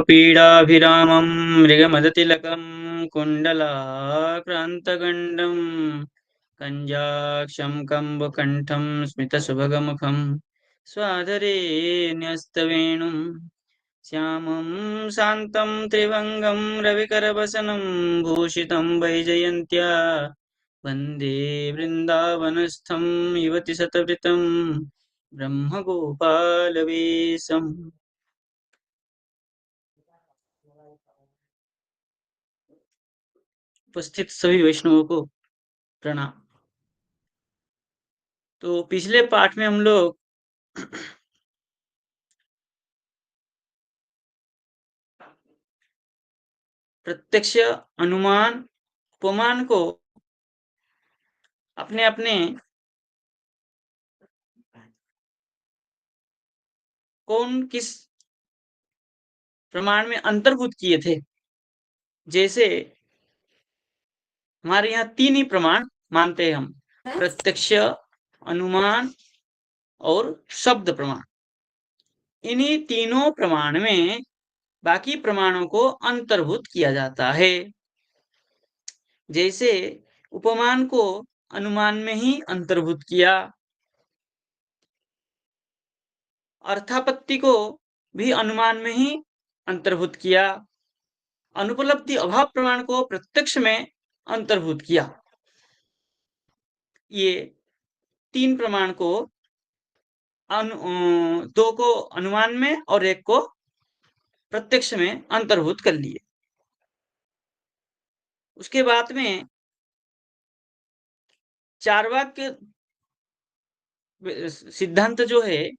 पीडाभिरामं मृगमदतिलकं कुण्डलाक्रान्तगण्डं कञ्जाक्षं कम्बुकण्ठं स्मितसुभगमुखं स्वाधरे न्यस्तवेणुं श्यामं शान्तं त्रिभङ्गं रविकरवसनं भूषितं वैजयन्त्या वन्दे वृन्दावनस्थं युवतिशतवृतं ब्रह्मगोपालवेशम्। उपस्थित सभी वैष्णवों को प्रणाम। तो पिछले पाठ में हम लोग प्रत्यक्ष, अनुमान, उपमान को अपने अपने कौन किस प्रमाण में अंतर्भूत किए थे। जैसे हमारे यहाँ तीन ही प्रमाण मानते हैं हम, प्रत्यक्ष, अनुमान और शब्द प्रमाण। इन्हीं तीनों प्रमाण में बाकी प्रमाणों को अंतर्भूत किया जाता है। जैसे उपमान को अनुमान में ही अंतर्भूत किया, अर्थापत्ति को भी अनुमान में ही अंतर्भूत किया, अनुपलब्धि अभाव प्रमाण को प्रत्यक्ष में अंतर्भूत किया। ये तीन प्रमाण को दो को अनुमान में और एक को प्रत्यक्ष में अंतर्भूत कर लिए। उसके बाद में चार्वाक सिद्धांत जो है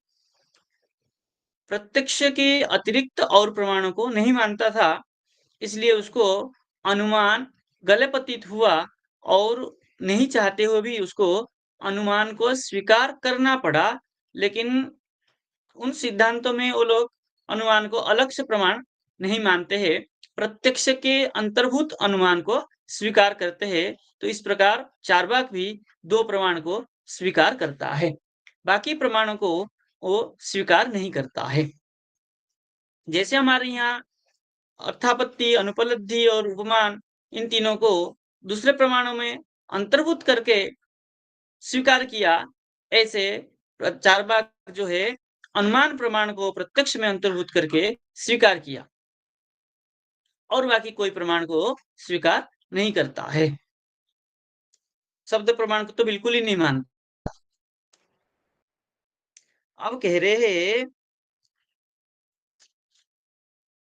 प्रत्यक्ष के अतिरिक्त और प्रमाणों को नहीं मानता था, इसलिए उसको अनुमान गले पतित हुआ और नहीं चाहते हुए भी उसको अनुमान को स्वीकार करना पड़ा। लेकिन उन सिद्धांतों में वो लोग अनुमान को अलग से प्रमाण नहीं मानते हैं, प्रत्यक्ष के अंतर्भूत अनुमान को स्वीकार करते हैं। तो इस प्रकार चार्वाक भी दो प्रमाण को स्वीकार करता है, बाकी प्रमाणों को वो स्वीकार नहीं करता है। जैसे हमारे यहाँ अर्थापत्ति, अनुपलब्धि और उपमान, इन तीनों को दूसरे प्रमाणों में अंतर्भूत करके स्वीकार किया, ऐसे चार्वाक जो है अनुमान प्रमाण को प्रत्यक्ष में अंतर्भूत करके स्वीकार किया और बाकी कोई प्रमाण को स्वीकार नहीं करता है। शब्द प्रमाण को तो बिल्कुल ही नहीं मानता। अब कह रहे हैं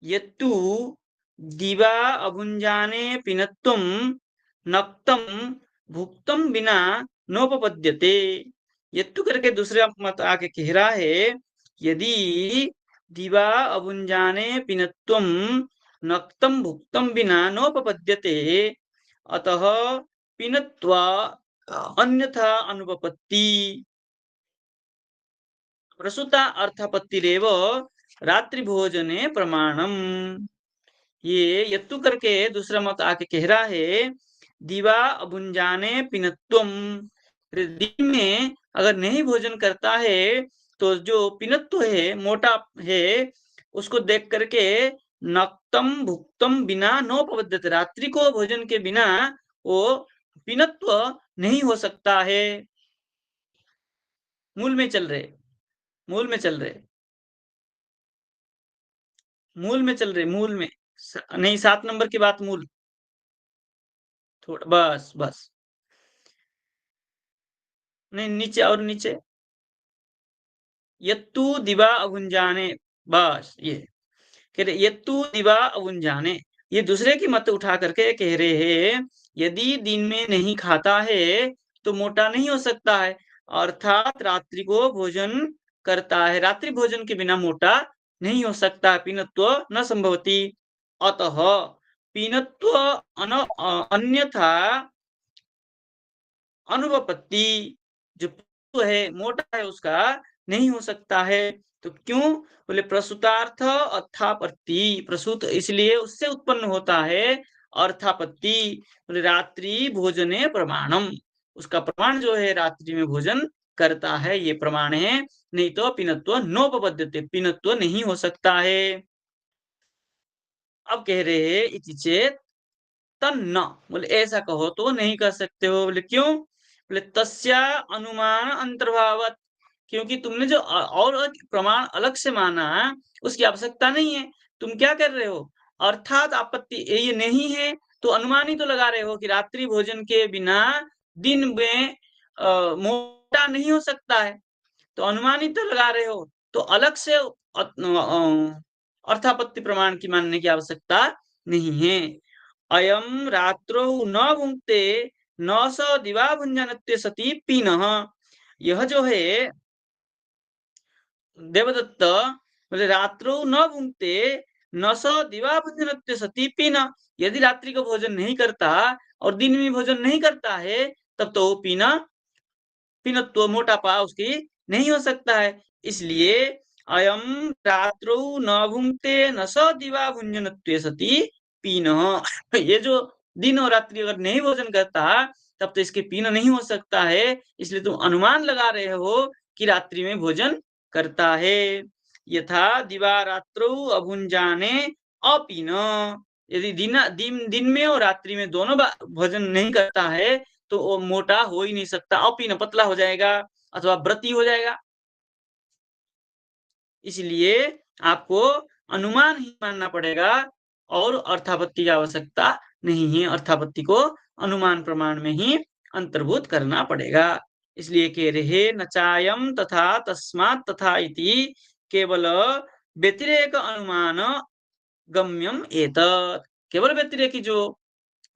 यत्तु दिवा अभुञ्जाने पिनत्वं नक्तं भुक्तं विना नोपपद्यते। यत्तु करके दूसरे मत आके कह रहा है, यदि दिवा अभुञ्जाने पिनत्वं नक्तं भुक्तं विना नोपपद्यते, अतः पिनत्वा अन्यथा अनुपपत्ति प्रसूता अर्थापत्तिरेव रात्रि भोजने प्रमाणम। ये यत्तु करके दूसरा मत आके कह रहा है, दिवा अभुञ्जाने पिनत्वम, दिन में अगर नहीं भोजन करता है तो जो पिनत्व है, मोटा है, उसको देख करके नक्तम भुक्तम बिना नोपपद्यते, रात्रि को भोजन के बिना वो पिनत्व नहीं हो सकता है। मूल में चल रहे, मूल में चल रहे, मूल में चल रहे, मूल में नहीं, 7 नंबर की बात मूल, थोड़ा बस बस, नहीं नीचे और नीचे, यत्तु दिवा अभुञ्जाने, बस ये कह रहे यत्तु दिवा अभुञ्जाने, ये दूसरे की मत उठा करके कह रहे हैं यदि दिन में नहीं खाता है तो मोटा नहीं हो सकता है, अर्थात रात्रि को भोजन करता है, रात्रि भोजन के बिना मोटा नहीं हो सकता, पीनत्व न संभवती। अतः पीनत्व अन्यथा अनुपपत्ति, जो है मोटा है उसका नहीं हो सकता है। तो क्यों? बोले प्रसूतार्थ अर्थापत्ति, प्रसूत इसलिए उससे उत्पन्न होता है अर्थापत्ति, बोले रात्रि भोजने प्रमाणम, उसका प्रमाण जो है रात्रि में भोजन करता है, ये प्रमाण है, नहीं तो पिनत्व नोपपद्यते, पिनत्व नहीं हो सकता है। अब कह रहे हैं इति चेत तन्न, बोले ऐसा कहो तो नहीं कर सकते हो। बोले क्यों? बोले तस्या अनुमान अंतर्भावत, क्योंकि तुमने जो और एक प्रमाण अलग से माना है, उसकी आवश्यकता नहीं है। तुम क्या कर रहे हो? अर्थात आपत्ति ये नहीं है, तो अनुमान ही तो लगा रहे हो कि रात्रि भोजन के बिना दिन में मोटा नहीं हो सकता है। तो अनुमान ही तो लगा रहे हो, तो अलग से अर्थापत्ति प्रमाण की मानने की आवश्यकता नहीं है। अयम रात्रौ न भुंक्ते न स दिवा भुंजनत्य सती पीनः। यह जो है देवदत्त, बोले रात्रौ न भुंक्ते न स दिवा भुंजनत्य सती पीना। यदि रात्रि को भोजन नहीं करता और दिन में भोजन नहीं करता है, तब तो वो पीना पीनत्व मोटापा उसकी नहीं हो सकता है। इसलिए अयम रात्रौ न भुंक्ते न स दिवा भुंजनत्वे सति पीनः। ये जो दिन और रात्रि अगर नहीं भोजन करता, तब तो इसके पीना नहीं हो सकता है। इसलिए तुम अनुमान लगा रहे हो कि रात्रि में भोजन करता है। यथा दिवा रात्रौ अभुंजाने अपीन, यदि दिन में और रात्रि में दोनों भोजन नहीं करता है, तो वो मोटा हो ही नहीं सकता, अपीन पतला हो जाएगा अथवा व्रती हो जाएगा। इसलिए आपको अनुमान ही मानना पड़ेगा और अर्थापत्ति की आवश्यकता नहीं है। अर्थापत्ति को अनुमान प्रमाण में ही अंतर्भूत करना पड़ेगा। इसलिए कह रहे न चायम तथा तस्मात् तथा इति केवल व्यतिरेक अनुमान गम्यम एतत्। केवल व्यतिरेकी जो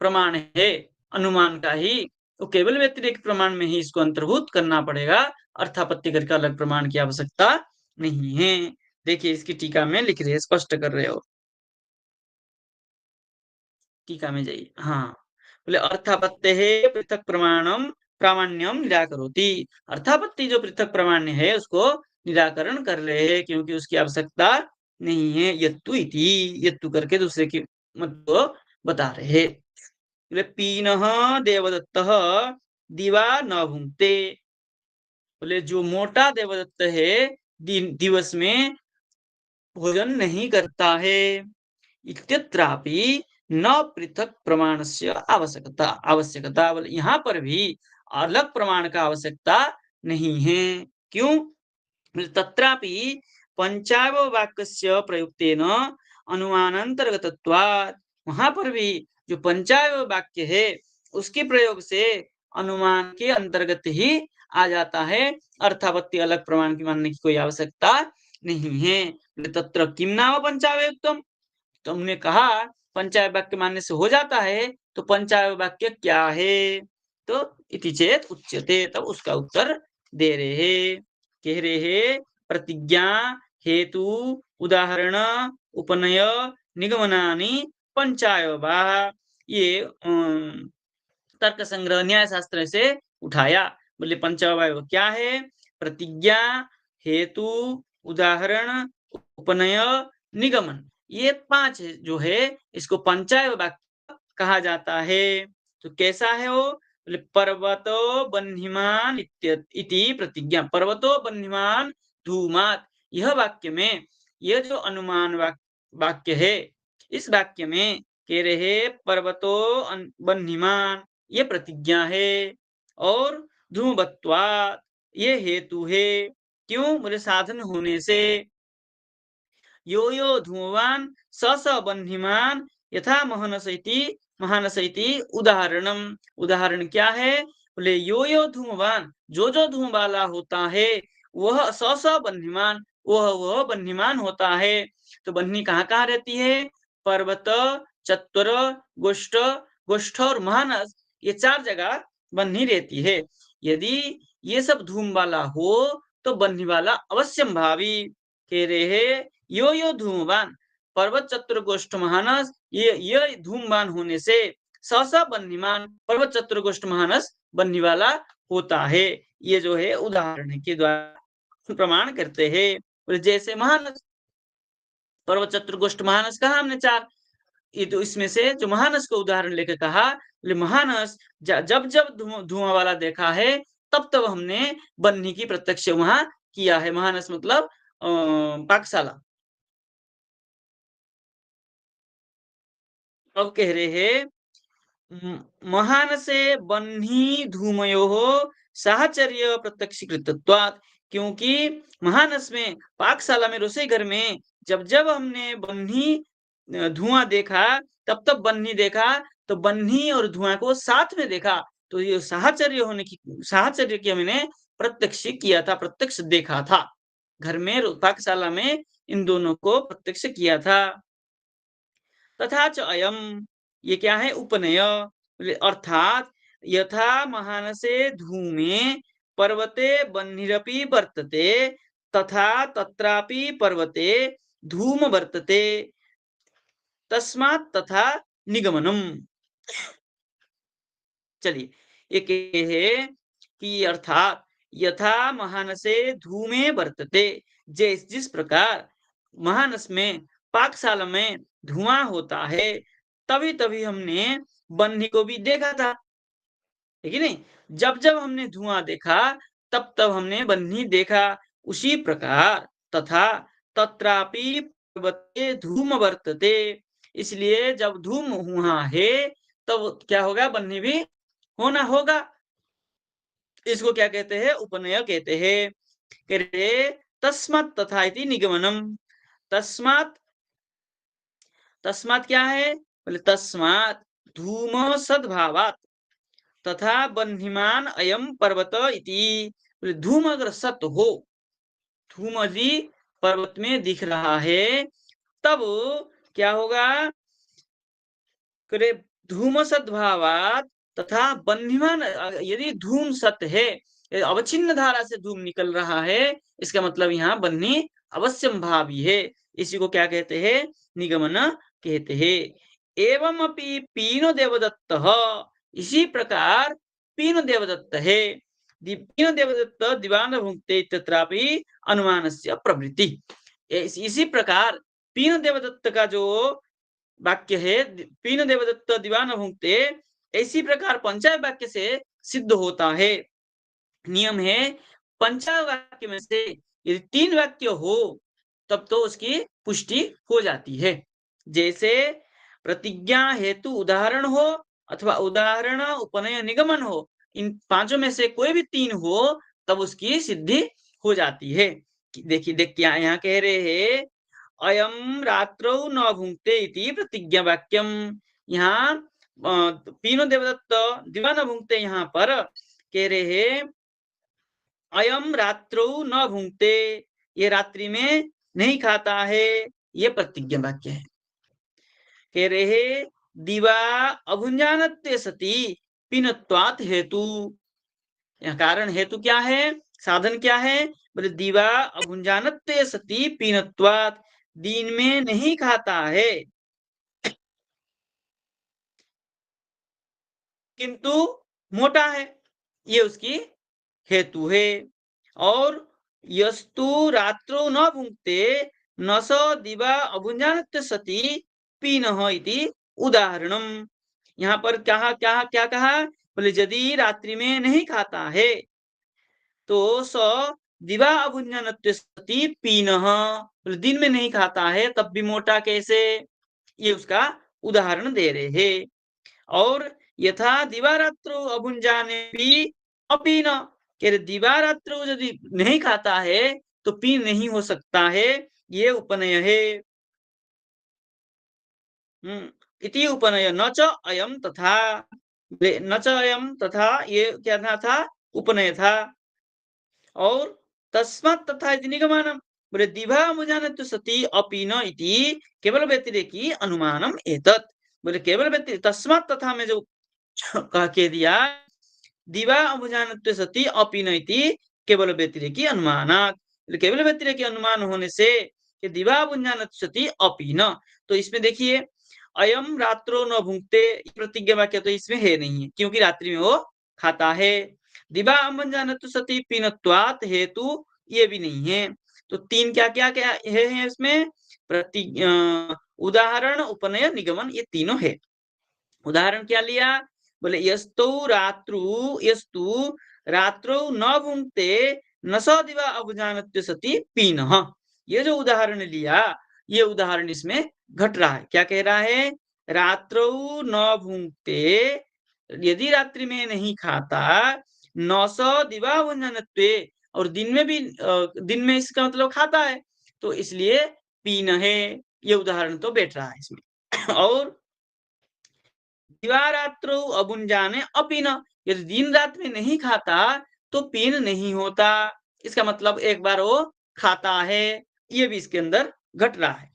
प्रमाण है अनुमान का ही, तो केवल व्यतिरेक प्रमाण में ही इसको अंतर्भूत करना पड़ेगा। अर्थापत्ति करके अलग प्रमाण की आवश्यकता नहीं है। देखिए इसकी टीका में लिख रहे हैं, स्पष्ट कर रहे हो। टीका में जाइए। हाँ, बोले अर्थापत्ते पृथक प्रमाणम प्रामाण्यम निराकरोति। अर्थापत्ति जो पृथक प्रमाण्य है उसको निराकरण कर रहे हैं, क्योंकि उसकी आवश्यकता नहीं है। यत्तु इति, यत्तु करके दूसरे की मत को बता रहे हैं। बोले पीनः देवदत्तः दिवा न भुंक्ते। बोले जो मोटा देवदत्त है दिवस में भोजन नहीं करता है। इत्यत्रापि न पृथक प्रमाणस्य आवश्यकता, आवश्यकता बोले यहाँ पर भी अलग प्रमाण का आवश्यकता नहीं है। क्यों? बोले तत्रापि पंचावय वाक्यस्य प्रयुक्तेन अनुमानांतर्गतत्वात्। वहां पर भी जो पंचावय वाक्य है उसके प्रयोग से अनुमान के अंतर्गत ही आ जाता है। अर्थापत्ति अलग प्रमाण की मानने की कोई आवश्यकता नहीं है। तत्र किम नाम पंचावयुक्तम, तो हमने कहा पंचावय वाक्य मानने से हो जाता है, तो पंचावय वाक्य क्या है? तो इति चेत उच्यते, तब उसका उत्तर दे रहे हैं। कह रहे हैं प्रतिज्ञा हेतु उदाहरण उपनय निगमनानि पंचावयवा। ये तर्क संग्रह न्याय शास्त्र से उठाया। बोले पंचावय क्या है? प्रतिज्ञा, हेतु, उदाहरण, उपनय, निगमन, ये 5 जो है इसको पंचावय वाक्य कहा जाता है। तो कैसा है वो? बोले पर्वतो बन्हिमान इति प्रतिज्ञा, पर्वतो बन्हिमान धूमात। यह वाक्य में यह जो अनुमान वाक्य है, इस वाक्य में कह रहे पर्वतो बन्हिमान, ये प्रतिज्ञा है। और धूमवत्वात्, ये हेतु है। क्यों? बोले साधन होने से। यो यो धूमवान स स बन्हिमान यथा महानस इति, महानस इति उदाहरणम। उदाहरण क्या है? बोले यो यो धूमवान, जो धूम वाला होता है, वह स स बन्हिमान, वह बन्हिमान होता है। तो बन्ही कहाँ कहाँ रहती है? पर्वत, चत्वर, गोष्ठ, गोष्ठ और महानस, ये 4 जगह बन्ही रहती है। यदि ये सब धूम वाला हो तो बन्ही वाला अवश्यम भावी। कह रहे हैं यो यो धूमवान, पर्वत, चतुर, गोष्ठ, महानस, ये धूमवान होने से स बन्हीमान, पर्वत, चतुर, गोष्ठ, महानस बन्ही वाला होता है। ये जो है उदाहरण के द्वारा प्रमाण करते हैं। जैसे महानस, पर्वत, चतुर, गोष्ठ, महानस कहा हमने 4, ये तो इसमें से जो महानस को उदाहरण लेकर कहा, महानस जब जब धुआं वाला देखा है, तब तब हमने बन्ही की प्रत्यक्ष वहां किया है। महानस मतलब पाकशाला। अब कह रहे हैं महानसे बह्नी धूमयोः साहचर्य प्रत्यक्षीकृतत्वात्, क्योंकि महानस में पाकशाला में रसोई घर में जब हमने बन्ही धुआं देखा, तब बन्ही देखा, तो बन्ही और धुआं को साथ में देखा, तो ये साहचर्य की हमने प्रत्यक्ष किया था, प्रत्यक्ष देखा था। घर में पाकशाला में इन दोनों को प्रत्यक्ष किया था। तथा च अयम, ये क्या है? उपनय, अर्थात यथा महानसे धूमे पर्वते बह्निरपि वर्तते तथा तत्रापि पर्वते धूम वर्तते, तस्मात् तथा निगमनम। चलिए, एक है कि अर्थात यथा महानसे धूमे वर्तते, जिस प्रकार महानस में पाकशाला में धुआं होता है, तभी तभी हमने बन्ही को भी देखा था, है कि नहीं? जब हमने धुआं देखा, तब हमने बन्ही देखा। उसी प्रकार तथा तत्रापि पर्वते धूम वर्तते, इसलिए जब धूम वहां है, तब क्या होगा? बन्ही भी होना होगा। इसको क्या कहते हैं? उपनय कहते हैं। कह रहे तस्मात् तथा इति निगमनम। तस्मात्, तस्मात् क्या है? बोले तस्मात् धूम सद्भावात् तथा बह्निमान अयम पर्वत इति। बोले धूम अगर सत हो, धूम यदि पर्वत में दिख रहा है, तब क्या होगा? करे धूम सद्भावात तथा बन्हीमान, यदि धूम सत है, अवच्छिन्न धारा से धूम निकल रहा है, इसका मतलब यहाँ बन्ही अवश्यम भावी है। इसी को क्या कहते हैं? निगमन कहते हैं। एवं अपि पीनो देवदत्त, इसी प्रकार पीनो देवदत्त है। पीनो देवदत्त दिवान भुंक्ते तत्रापि अनुमानस्य प्रवृत्ति। इसी प्रकार पीनो देवदत्त का जो वाक्य है, पीन देवदत्त दीवान भुंक्ते, इसी प्रकार पंचाय वाक्य से सिद्ध होता है। नियम है, पंचाय वाक्य में से यदि 3 वाक्य हो, तब तो उसकी पुष्टि हो जाती है। जैसे प्रतिज्ञा हेतु उदाहरण हो, अथवा उदाहरण उपनय निगमन हो, इन पांचों में से कोई भी 3 हो, तब उसकी सिद्धि हो जाती है। देखिए यहाँ कह रहे हैं अयम रात्रौ न भुंक्ते इति प्रतिज्ञा वाक्यम। यहाँ पीनो देवदत्त दीवान भुंक्ते, यहाँ पर कह रहे हैं अयम रात्रौ न भुंक्ते, ये रात्रि में नहीं खाता है, ये प्रतिज्ञा वाक्य है। कह रहे दिवा अभुंजानत्ते सती पीनत्वात् हेतु, यह कारण हेतु क्या है? साधन क्या है? बोले दिवा अभुंजानत्ते सती पीनत्वात्, दिन में नहीं खाता है किंतु मोटा है, ये उसकी हेतु है। और यस्तु रात्रो न भुंक्ते न स दिवा अभुंजानत्ते सती पीनः इति उदाहरणम। यहाँ पर क्या क्या क्या कहा? बोले यदि रात्रि में नहीं खाता है, तो स दिवा अभुंजनत्व सती पीनः, दिन में नहीं खाता है तब भी मोटा कैसे? ये उसका उदाहरण दे रहे हैं। और यथा दिवारात्रो अभुंजाने भी अपीन, कह दिवारात्रो यदि नहीं खाता है तो पीन नहीं हो सकता है, ये उपनय है। इति उपनय न च अयम तथा, न च अयम तथा, ये क्या था? उपनय था। और तस्मात् तथा इति निगमनम, बोले दिवा मुजानतु सती अपि न इति केवल व्यतिरेकी अनुमानम एतत्। बोले केवल व्यतिरेक, तस्मात् तथा में जो कह के दिया, दिवा अमुजानत्व सती अपि न इति केवल व्यतिरेकी अनुमानात्, केवल व्यतिरेकी अनुमान होने से कि दिवा अमुजानत्व सती अपि न, तो इसमें देखिए अयम रात्रो न भुंक्ते प्रतिज्ञा वाक्य तो इसमें है नहीं है, क्योंकि रात्रि में वो खाता है। दिवा अमंजानतु सती पीनत्वात् हेतु, ये भी नहीं है। तो 3 क्या क्या क्या है इसमें? उदाहरण उपनय निगमन, ये तीनों है। उदाहरण क्या लिया? बोले यस्तु रात्रौ न भुंक्ते न स दिवा अभुजानत्व सती पीनः, ये जो उदाहरण लिया, ये उदाहरण इसमें घट रहा है। क्या कह रहा है? रात्रौ न भुंक्ते, यदि रात्रि में नहीं खाता, न स दिवा भुंजनत्वे, और दिन में भी दिन में इसका मतलब खाता है, तो इसलिए पीन है। ये उदाहरण तो बैठ रहा है इसमें। और दिवारात्रौ अभुंजाने अपीन, यदि दिन रात में नहीं खाता तो पीन नहीं होता, इसका मतलब एक बार वो खाता है, ये भी इसके अंदर घट रहा है।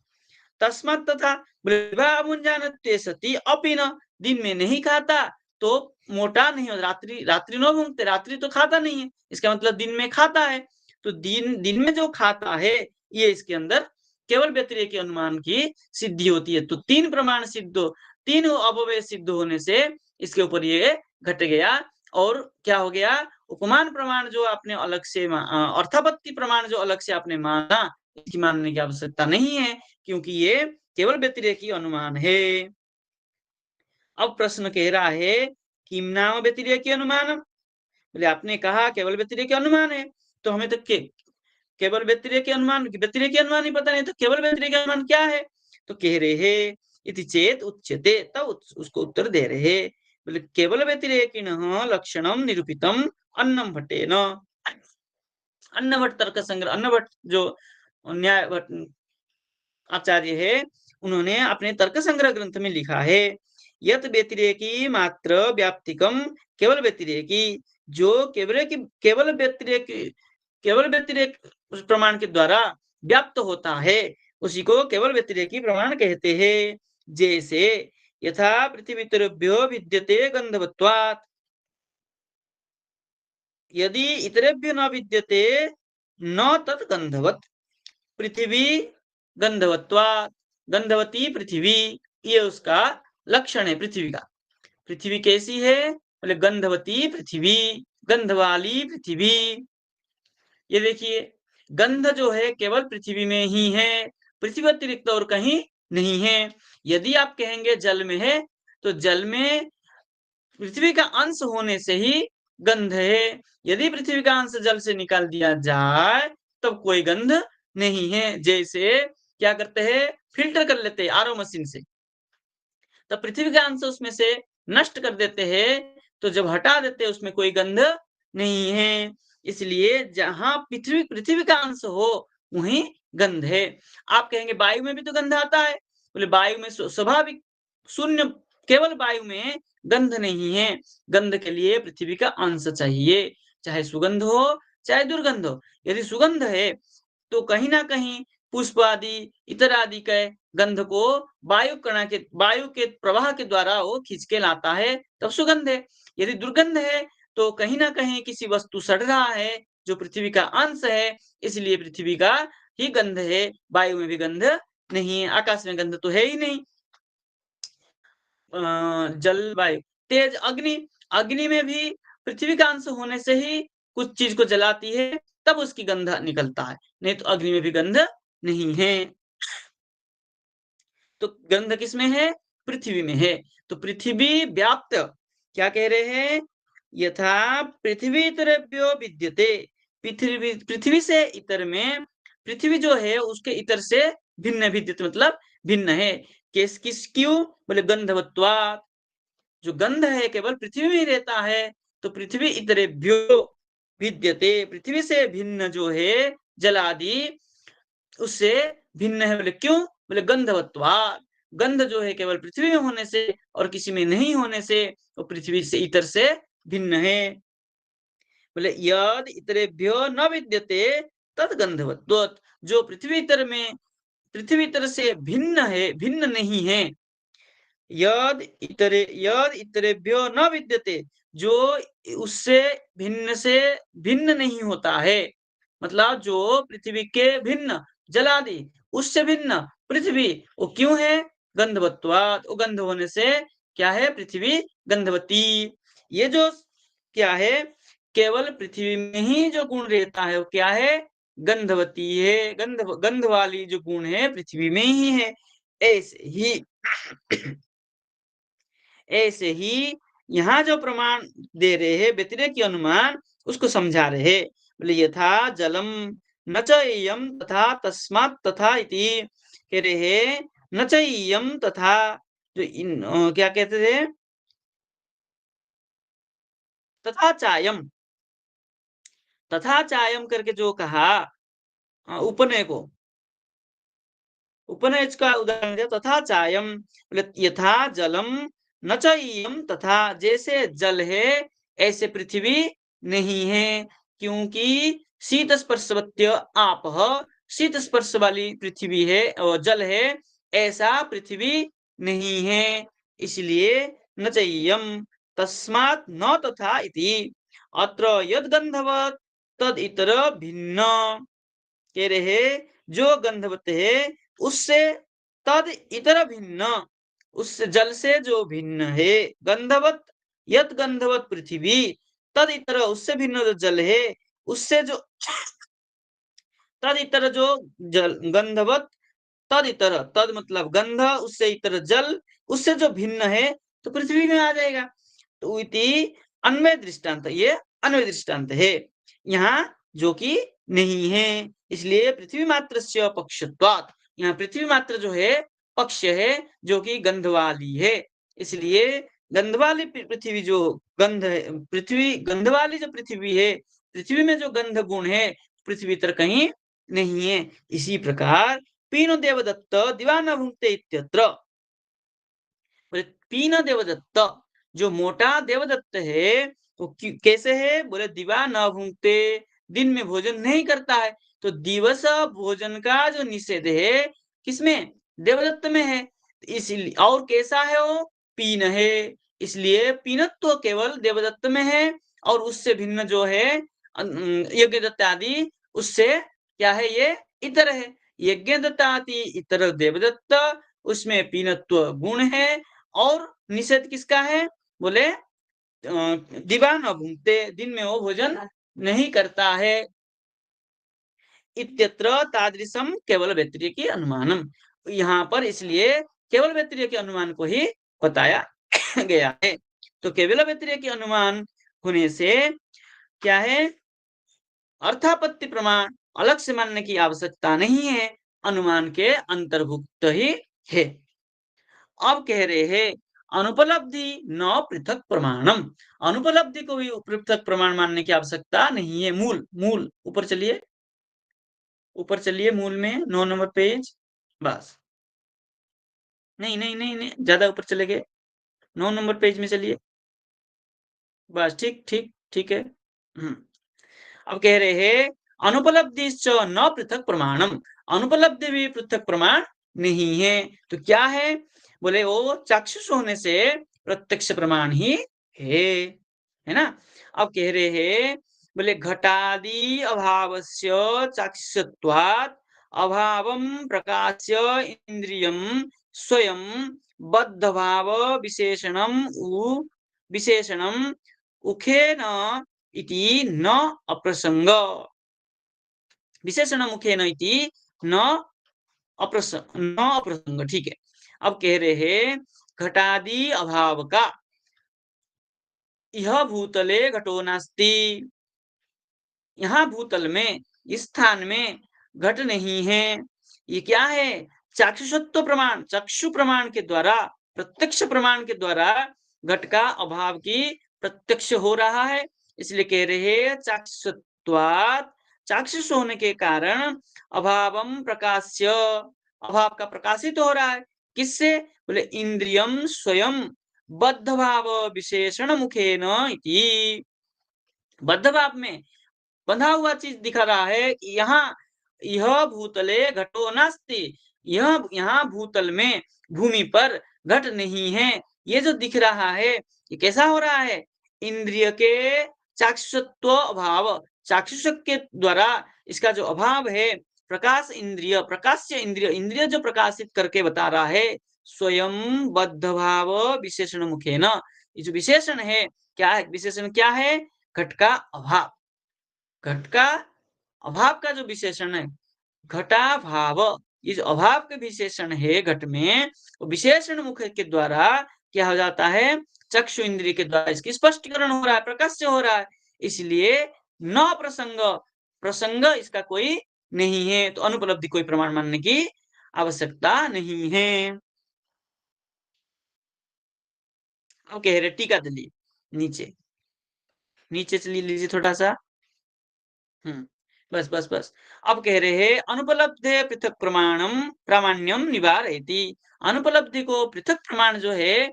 तस्मात् तथा भुंजानत्वे सति अपीन, दिन में नहीं खाता तो मोटा नहीं हो, रात्रि रात्रि न भुंक्ते, रात्रि तो खाता नहीं है, इसका मतलब दिन में खाता है, तो दिन दिन में जो खाता है ये इसके अंदर केवल व्यतिरेक के अनुमान की सिद्धि होती है। तो तीन प्रमाण सिद्ध, तीन अपव्यय सिद्ध होने से इसके ऊपर ये घट गया। और क्या हो गया, उपमान प्रमाण जो आपने अलग से अर्थापत्ति प्रमाण जो अलग से आपने माना, इसकी मानने की आवश्यकता नहीं है, क्योंकि ये केवल व्यतिरेकी अनुमान है। अब प्रश्न कह रहा है किम नाम व्यतिरेकी अनुमान, बोले आपने कहा केवल व्यतिरेकी अनुमान है, तो हमें तो केवल व्यतिरेकी अनुमान ही पता नहीं, तो केवल व्यतिरेकी अनुमान क्या है, तो कह रहे हैं इति चेत उच्यते, तब उसको उत्तर दे रहे हैं। बोले केवल व्यतिरेकिणः लक्षणम निरूपितम अन्नम भट्टेन, अन्नभट्ट तर्क संग्रह, अन्नभट्ट जो न्याय आचार्य है, उन्होंने अपने तर्क संग्रह ग्रंथ में लिखा है, यत व्यतिरेकी मात्र व्याप्तिकम, केवल व्यतिरेकी, जो केवल व्यतिरेक प्रमाण के द्वारा व्याप्त होता है, उसी को केवल व्यतिरेकी प्रमाण कहते हैं। जैसे यथा पृथ्वीतरेभ्यो विद्यते गंधवत्वात्, यदि इतरेभ्यो न विद्यते न तत् गंधवत्, पृथ्वी गंधवत्वात्, गंधवती पृथ्वी, ये उसका लक्षण है पृथ्वी का। पृथ्वी कैसी है, बोले गंधवती पृथ्वी, गंध वाली पृथ्वी। ये देखिए, गंध जो है केवल पृथ्वी में ही है, पृथ्वी अतिरिक्त और कहीं नहीं है। यदि आप कहेंगे जल में है, तो जल में पृथ्वी का अंश होने से ही गंध है। यदि पृथ्वी का अंश जल से निकाल दिया जाए तब कोई गंध नहीं है। जैसे क्या करते हैं, फिल्टर कर लेते हैं आरओ मशीन से, तब पृथ्वी का अंश उसमें से नष्ट कर देते हैं, तो जब हटा देते हैं उसमें कोई गंध नहीं है। इसलिए जहां पृथ्वी पृथ्वी का अंश हो वहीं गंध है। आप कहेंगे वायु में भी तो गंध आता है, बोले वायु में स्वाभाविक शून्य, केवल वायु में गंध नहीं है। गंध के लिए पृथ्वी का अंश चाहिए, चाहे सुगंध हो चाहे दुर्गंध हो। यदि सुगंध है तो कहीं ना कहीं पुष्प आदि इतर आदि के गंध को वायु के प्रवाह के द्वारा वो खींच के लाता है, तब सुगंध है। यदि दुर्गंध है तो कहीं ना कहीं किसी वस्तु सड़ रहा है जो पृथ्वी का अंश है, इसलिए पृथ्वी का ही गंध है, वायु में भी गंध नहीं है, आकाश में गंध तो है ही नहीं। जल वायु तेज अग्नि, अग्नि में भी पृथ्वी का अंश होने से ही कुछ चीज को जलाती है, तब उसकी गंध निकलता है, नहीं तो अग्नि में भी गंध नहीं है। तो गंध किसमें है, पृथ्वी में है। तो पृथ्वी व्याप्त, क्या कह रहे हैं, यथा पृथ्वी इतरेभ्यो विद्यते, पृथ्वी से इतर में, पृथ्वी जो है उसके इतर से भिन्न विद्यते, मतलब भिन्न है। किस क्यों, बोले गंधवत्वात्, जो गंध है केवल पृथ्वी में ही रहता है, तो पृथ्वी इतरेभ्यो विद्यते, पृथ्वी से भिन्न जो है जल आदि उससे भिन्न है। बोले क्यों, बोले गंधवत्वात्, गंध जो है केवल पृथ्वी में होने से और किसी में नहीं होने से वो पृथ्वी से इतर से भिन्न है। बोले यद इतरेभ्यो न विद्यते तद गंधवत्वात्, जो पृथ्वी इतर से भिन्न है, भिन्न नहीं है। यद इतरेभ्यो न विद्यते, जो उससे भिन्न नहीं होता है, मतलब जो पृथ्वी के भिन्न जलादि उससे भिन्न पृथ्वी, वो क्यों है, गंधवत्वात्, वो गंध होने से क्या है, पृथ्वी गंधवती। ये जो क्या है, केवल पृथ्वी में ही जो गुण रहता है वो क्या है, गंधवती है, गंध वाली जो गुण है पृथ्वी में ही है। ऐसे ही यहाँ जो प्रमाण दे रहे हैं व्यतिरेकी अनुमान, उसको समझा रहे हैं। बोले यथा जलम न चयम तथा तस्मात् तथा इति, कह रहे हैं न चयम तथा, जो क्या कहते थे, तथा चायम, तथा चायम करके जो कहा उपनय को, उपनयज का उदाहरण दिया, तथा चायम बोले यथा जलम न च इयम, तथा जैसे जल है ऐसे पृथ्वी नहीं है, क्योंकि शीत स्पर्शवत्य आप, शीत स्पर्श वाली पृथ्वी है और जल है, ऐसा पृथ्वी नहीं है, इसलिए न चय्यम, तस्मात् न तथा इति, अत्र यद गंधवत् तद इतर भिन्न, कह रहे जो गंधवत है उससे तद इतर भिन्न, उस जल से जो भिन्न है, गंधवत यत गंधवत पृथ्वी, तद इतर उससे भिन्न जो जल है, उससे जो तद इतर जो जल गंधवत, तद इतर, तद मतलब गंध, उससे इतर जल, उससे जो भिन्न है तो पृथ्वी में आ जाएगा। तो इति अन्वय दृष्टांत, ये अन्वय दृष्टांत है यहाँ, जो कि नहीं है, इसलिए पृथ्वी मात्र से पक्षत्वात्, यहाँ पृथ्वी मात्र जो है पक्ष है, जो कि गंध वाली है, इसलिए गंध वाली पृथ्वी जो गंध है, पृथ्वी गंध वाली जो पृथ्वी है, पृथ्वी में जो गंध गुण है पृथ्वी तर कहीं नहीं है। इसी प्रकार पीनो देवदत्त दिवाना भुंक्ते इत्यत्र, पीन देवदत्त जो मोटा देवदत्त है वो कैसे है, बोले दिवा न भूंगते, दिन में भोजन नहीं करता है, तो दिवस भोजन का जो निषेध है किसमें, देवदत्त में है, इसलिए और कैसा है वो, पीन है, इसलिए पीनत्व तो केवल देवदत्त में है, और उससे भिन्न जो है यज्ञ दत्त आदि, उससे क्या है, ये इतर है, यज्ञ दत्त आदि इतर देवदत्त, उसमें पीनत्व गुण है, और निषेध किसका है, बोले दिवा न भूंगते, दिन में वो भोजन नहीं करता है, इत्यत्र तादृशम केवल व्यतिरेक की अनुमानम, यहाँ पर इसलिए केवल व्यतिरेक के अनुमान को ही बताया गया है। तो केवल व्यतिरेक के अनुमान होने से क्या है, अर्थापत्ति प्रमाण अलग से मानने की आवश्यकता नहीं है, अनुमान के अंतर्भुक्त ही है। अब कह रहे हैं अनुपलब्धि न पृथक प्रमाणम, अनुपलब्धि को भी पृथक प्रमाण मानने की आवश्यकता नहीं है। मूल मूल ऊपर चलिए, ऊपर चलिए, मूल में 9 नंबर पेज, बस, नहीं नहीं नहीं नहीं, ज्यादा ऊपर चले गए, 9 नंबर पेज में चलिए, बस, ठीक ठीक ठीक है। अब कह रहे हैं अनुपलब्धि न पृथक प्रमाणम, अनुपलब्धि भी पृथक प्रमाण नहीं है, तो क्या है, बोले वो चाक्षुष होने से प्रत्यक्ष प्रमाण ही है ना। अब कह रहे हैं बोले घटादि अभावस्य चाक्षुषत्वात् अभावम प्रकाश्य इंद्रियम स्वयं बद्ध भाव विशेषणम उखेन इति न अप्रसंग, विशेषण मुखेन इति न अप्रसंग, ठीक है। अब कह रहे हैं घटादि अभाव का, यह भूतले घटो नास्ति, यहाँ भूतल में, इस स्थान में घट नहीं है, ये क्या है, चाक्षुषत्व प्रमाण, चक्षु प्रमाण के द्वारा, प्रत्यक्ष प्रमाण के द्वारा घट का अभाव की प्रत्यक्ष हो रहा है, इसलिए कह रहे हैं चाक्षुषत्वात्, चाक्षुष होने के कारण अभावम प्रकाश्य, अभाव का प्रकाशित हो रहा है, किससे, बोले इंद्रियम स्वयं बद्ध भाव विशेषण मुखेन इति, बद्ध भाव में बंधा हुआ चीज दिखा रहा है कि यहाँ यह भूतले घटो नास्ति, यह यहाँ भूतल में, भूमि पर घट नहीं है, ये जो दिख रहा है ये कैसा हो रहा है, इंद्रिय के चाक्षुषत्व अभाव, चाक्षुष के द्वारा इसका जो अभाव है, प्रकाश इंद्रिय, प्रकाश्य इंद्रिय, इंद्रिय जो प्रकाशित करके बता रहा है, स्वयं बद्ध भाव विशेषण मुखे न, ये जो विशेषण है, क्या है विशेषण, क्या है, घट का अभाव, घट का अभाव का जो विशेषण है, घटा भाव, ये जो अभाव के विशेषण है घट में, वो विशेषण मुख के द्वारा क्या हो जाता है, चक्षु इंद्रिय के द्वारा इसकी स्पष्टीकरण हो रहा है, प्रकाश हो रहा है, इसलिए न प्रसंग, प्रसंग इसका कोई नहीं है, तो अनुपलब्धि कोई प्रमाण मानने की आवश्यकता नहीं है। अब कह रहे टीका चलिए नीचे, नीचे चलिए लीजिए थोड़ा-सा। हुँ। बस। अब कह रहे हैं अनुपलब्धे पृथक प्रामाण्यम निवारयति। अनुपलब्धि को पृथक प्रमाण जो है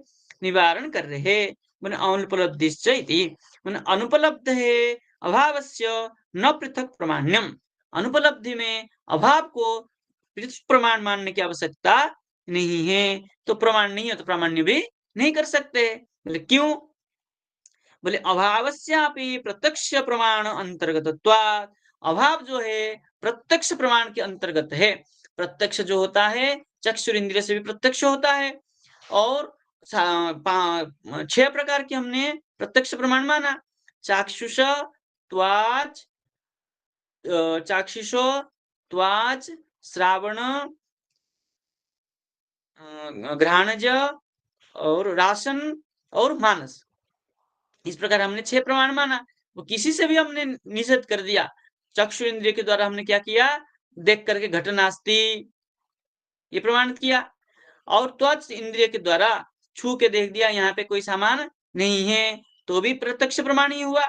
निवारण कर रहे हैं। माने अनुपलब्धिश्च इति। माने अनुपलब्ध है अभावस्य न पृथक प्रामाण्यम। अनुपलब्धि में अभाव को पृथक प्रमाण मानने की आवश्यकता नहीं है। तो प्रमाण नहीं है तो प्रामाण्य भी नहीं कर सकते। बोले क्यों? बोले अभावस्यापि प्रत्यक्ष प्रमाण अंतर्गतत्वात्। अभाव जो है प्रत्यक्ष प्रमाण के अंतर्गत है। प्रत्यक्ष जो होता है चक्षुर इंद्रिय से भी प्रत्यक्ष होता है। और 6 प्रकार के हमने प्रत्यक्ष प्रमाण माना। चाक्षुष, त्वाच, चाक्षुषो, त्वाच, श्रावण, घ्राणज और रासन और मानस। इस प्रकार हमने 6 प्रमाण माना। वो किसी से भी हमने निषेध कर दिया। चक्षु इंद्रिय के द्वारा हमने क्या किया? देख करके घट नास्ति ये प्रमाणित किया। और त्वच इंद्रिय के द्वारा छू के देख दिया यहाँ पे कोई सामान नहीं है, तो भी प्रत्यक्ष प्रमाण ही हुआ।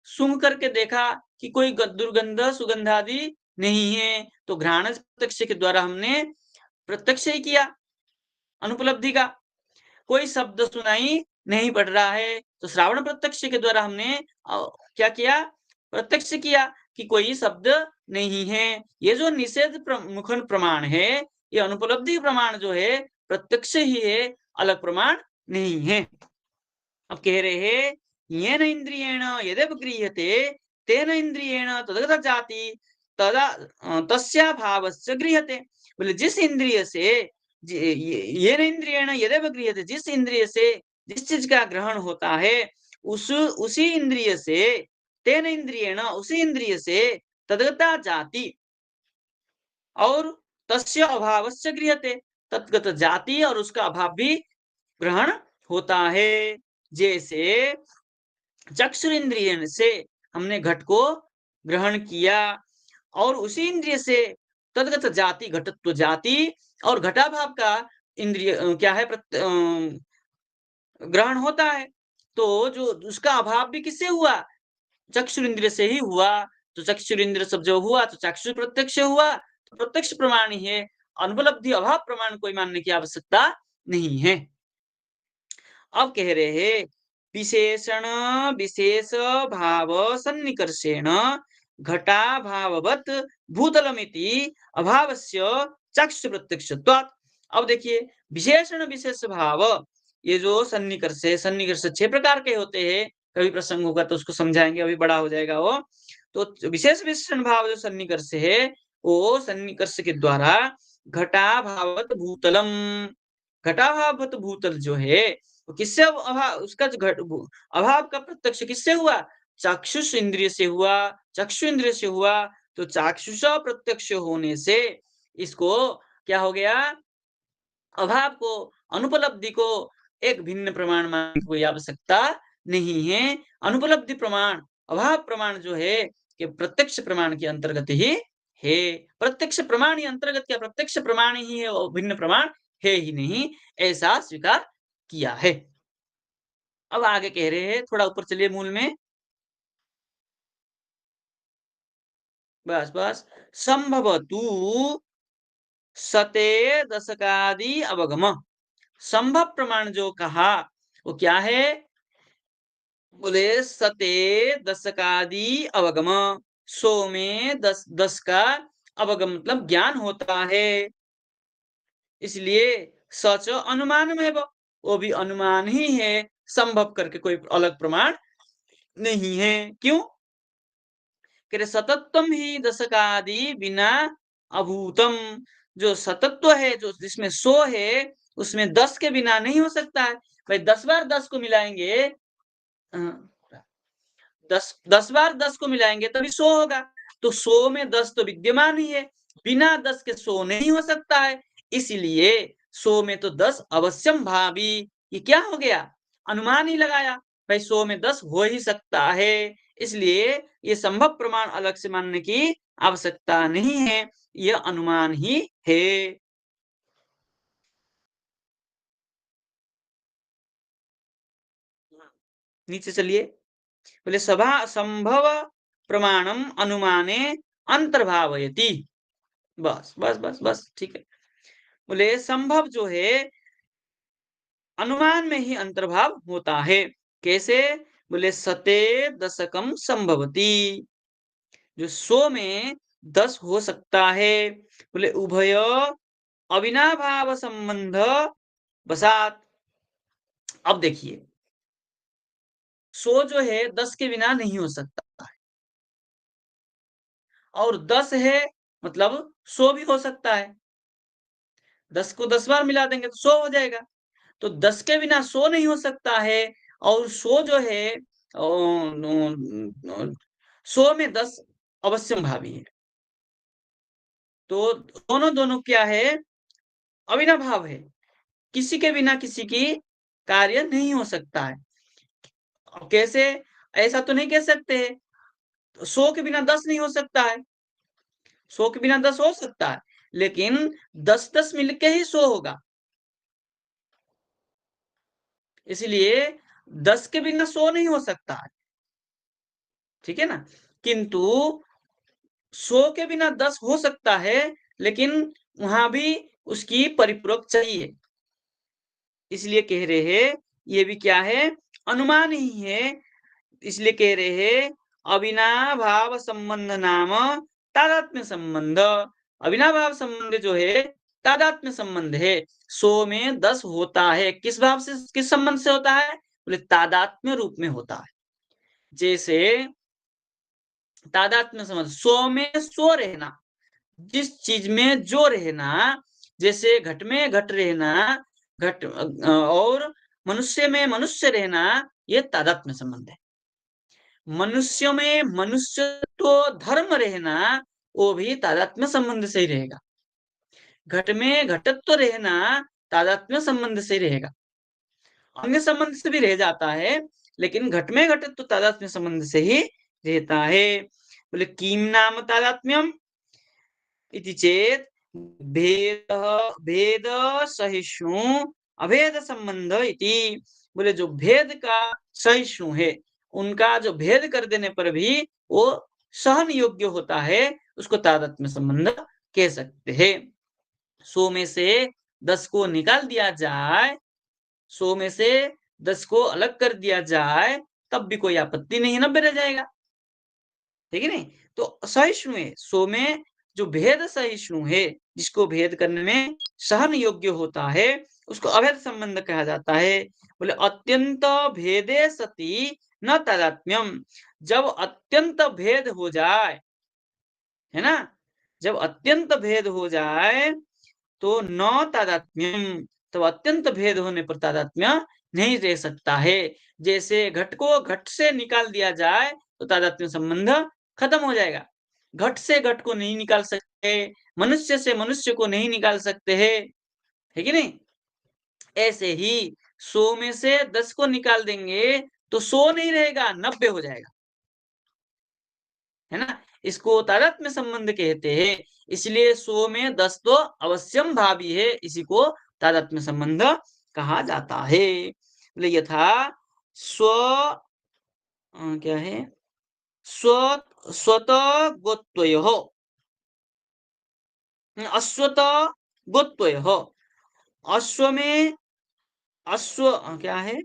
सूंघ करके देखा कि कोई दुर्गंध सुगंध आदि नहीं है, तो घ्राणज प्रत्यक्ष के द्वारा हमने प्रत्यक्ष ही किया अनुपलब्धि का। कोई शब्द सुनाई नहीं पड़ रहा है, तो श्रावण प्रत्यक्ष के द्वारा हमने क्या किया? प्रत्यक्ष किया कि कोई शब्द नहीं है। ये जो निषेध मुखन प्रमाण है, ये अनुपलब्धि प्रमाण जो है प्रत्यक्ष ही है, अलग प्रमाण नहीं है। अब कह रहे हैं येन इंद्रियेण यदेव गृह्यते तेन इंद्रियेण तदगत जाति तदा तस्या भावस्य गृह्यते। बोले जिस इंद्रिय से येन इंद्रियेण यदेव गृह्यते, जिस इंद्रिय से जिस चीज का ग्रहण होता है उसी इंद्रिय से तेन इंद्रियेण उसी इंद्रिय से तदगता जाति और तस्य अभावस्य गृह्यते। तद्गत जाति और उसका अभाव भी ग्रहण होता है। जैसे चक्षुर इंद्रिय से हमने घट को ग्रहण किया और उसी इंद्रिय से तद्गत जाति घटत्व जाति और घटाभाव का इंद्रिय क्या है ग्रहण होता है। तो जो उसका अभाव भी किससे हुआ? चक्षुर इंद्रिय से ही हुआ। तो चक्षुर इंद्रिय सब जो हुआ तो चक्षु प्रत्यक्ष हुआ, तो प्रत्यक्ष प्रमाण ही है। अनुपलब्धि अभाव प्रमाण कोई मानने की आवश्यकता नहीं है। अब कह रहे हैं विशेषण विशेष भाव सन्निकर्षेण घटा भाववत भूतलमिति अभावस्य चक्षु प्रत्यक्षत्वात्। अब देखिए विशेषण विशेष भाव ये जो सन्निकर्ष है, सन्निकर्ष 6 प्रकार के होते हैं। कभी प्रसंग होगा तो उसको समझाएंगे, अभी बड़ा हो जाएगा वो। तो विशेष विशेषण भाव जो सन्निकर्ष है वो सन्निकर्ष के द्वारा घटा भावत भूतलम, घटाभावत भूतल जो है वो किससे अभाव उसका जो अभाव का प्रत्यक्ष किससे हुआ? चाक्षुष इंद्रिय से हुआ। चक्षु इंद्रिय से हुआ तो चाक्षुष प्रत्यक्ष होने से इसको क्या हो गया? अभाव को अनुपलब्धि को एक भिन्न प्रमाण मानने की कोई आवश्यकता नहीं है। अनुपलब्धि प्रमाण अभाव प्रमाण जो है कि प्रत्यक्ष प्रमाण के अंतर्गत ही है। प्रत्यक्ष प्रमाण ही अंतर्गत क्या प्रत्यक्ष प्रमाण ही है और भिन्न प्रमाण है ही नहीं, ऐसा स्वीकार किया है। अब आगे कह रहे हैं थोड़ा ऊपर चलिए मूल में। बस संभवतु सते दशकादि अवगम। संभव प्रमाण जो कहा वो क्या है? बोले सते दशकादि अवगम। सो में 10 का अवगम मतलब ज्ञान होता है। इसलिए सच अनुमान में वो भी अनुमान ही है, संभव करके कोई अलग प्रमाण नहीं है। क्यों? कह रहे सतत्वम ही दशकादि बिना अभूतम। जो सतत्व है जो जिसमें सो है उसमें 10 के बिना नहीं हो सकता है। भाई 10 बार 10 को मिलाएंगे 10 बार 10 को मिलाएंगे तभी 100 होगा। तो 100 में 10 तो विद्यमान ही है, बिना 10 के 100 नहीं हो सकता है। इसलिए 100 में तो 10 अवश्यम भावी। ये क्या हो गया? अनुमान ही लगाया। भाई 100 में 10 हो ही सकता है। इसलिए ये संभव प्रमाण अलग से मानने की आवश्यकता नहीं है, यह अनुमान ही है। नीचे चलिए। बोले सभा संभव प्रमाणम अनुमाने अंतर्भावयति। बस बस बस बस ठीक है। बोले संभव जो है अनुमान में ही अंतर्भाव होता है। कैसे? बोले सते दशकम संभवती। जो 100 में 10 हो सकता है। बोले उभय अविनाभाव संबंध बसात। अब देखिए 100 जो है 10 के बिना नहीं हो सकता है, और 10 है मतलब 100 भी हो सकता है। 10 को 10 बार मिला देंगे तो 100 हो जाएगा। तो 10 के बिना 100 नहीं हो सकता है, और 100 जो है 100 में 10 अवश्यंभावी है। तो दोनों दोनों क्या है? अविनाभाव है। किसी के बिना किसी की कार्य नहीं हो सकता है। अब कैसे? ऐसा तो नहीं कह सकते। 100 के बिना 10 नहीं हो सकता है। 100 के बिना 10 हो सकता है, लेकिन 10-10 मिलके ही 100 होगा। इसलिए 10 के बिना 100 नहीं हो सकता है। ठीक है ना? किंतु 100 के बिना 10 हो सकता है, लेकिन वहां भी उसकी परिपूरक चाहिए। इसलिए कह रहे हैं ये भी क्या है? अनुमान ही है। इसलिए कह रहे हैं अविनाभाव संबंध नाम तादात्म्य संबंध। अविनाभाव संबंध जो है तादात्म्य संबंध है। 100 में 10 होता है, किस भाव से, किस संबंध से होता है? बोले तादात्म्य रूप में होता है। जैसे तादात्म्य संबंध 100 में 100 रहना, जिस चीज में जो रहना, जैसे घट में घट रहना, घट और मनुष्य में मनुष्य रहना, ये तादात्म्य संबंध है। मनुष्य में मनुष्यत्व धर्म रहना, वो भी तादात्म्य संबंध से ही रहेगा। घट में घटत्व रहना तादात्म्य संबंध से ही रहेगा। अन्य संबंध से भी रह जाता है, लेकिन घट में घटत्व तादात्म्य संबंध से ही रहता है। बोले किम नाम तादात्म्यम इति चेत भेद भेद सहिष्णु अभेद संबंध इति। बोले जो भेद का सहिष्णु है, उनका जो भेद कर देने पर भी वो सहन योग्य होता है, उसको तादात्म्य संबंध कह सकते हैं। 100 में से 10 को निकाल दिया जाए, 100 में से 10 को अलग कर दिया जाए, तब भी कोई आपत्ति नहीं, 90 रह जाएगा। ठीक है नहीं? तो सहिष्णु है। 100 में जो भेद सहिष्णु है, जिसको भेद करने में सहन योग्य होता है, उसको अभेद संबंध कहा जाता है। बोले अत्यंत भेदे सति न तादात्म्यम। जब अत्यंत भेद हो जाए, है ना, जब अत्यंत भेद हो जाए तो न तादात्म्यम, तो अत्यंत भेद होने पर तादात्म्य नहीं रह सकता है। जैसे घट को घट से निकाल दिया जाए तो तादात्म्य संबंध खत्म हो जाएगा। घट से घट को नहीं निकाल सकते, मनुष्य से मनुष्य को नहीं निकाल सकते हैं, है कि नहीं? ऐसे ही 100 में से 10 को निकाल देंगे तो 100 नहीं रहेगा, 90 हो जाएगा, है ना? इसको तादात्म्य संबंध कहते हैं। इसलिए 100 में 10 तो अवश्यम भावी है, इसी को तादात्म्य संबंध कहा जाता है। बोले यथा स्व क्या है? स्व स्वत गोत्वयोः अश्वत गोत्वयोः। अश्व में अश्व क्या है?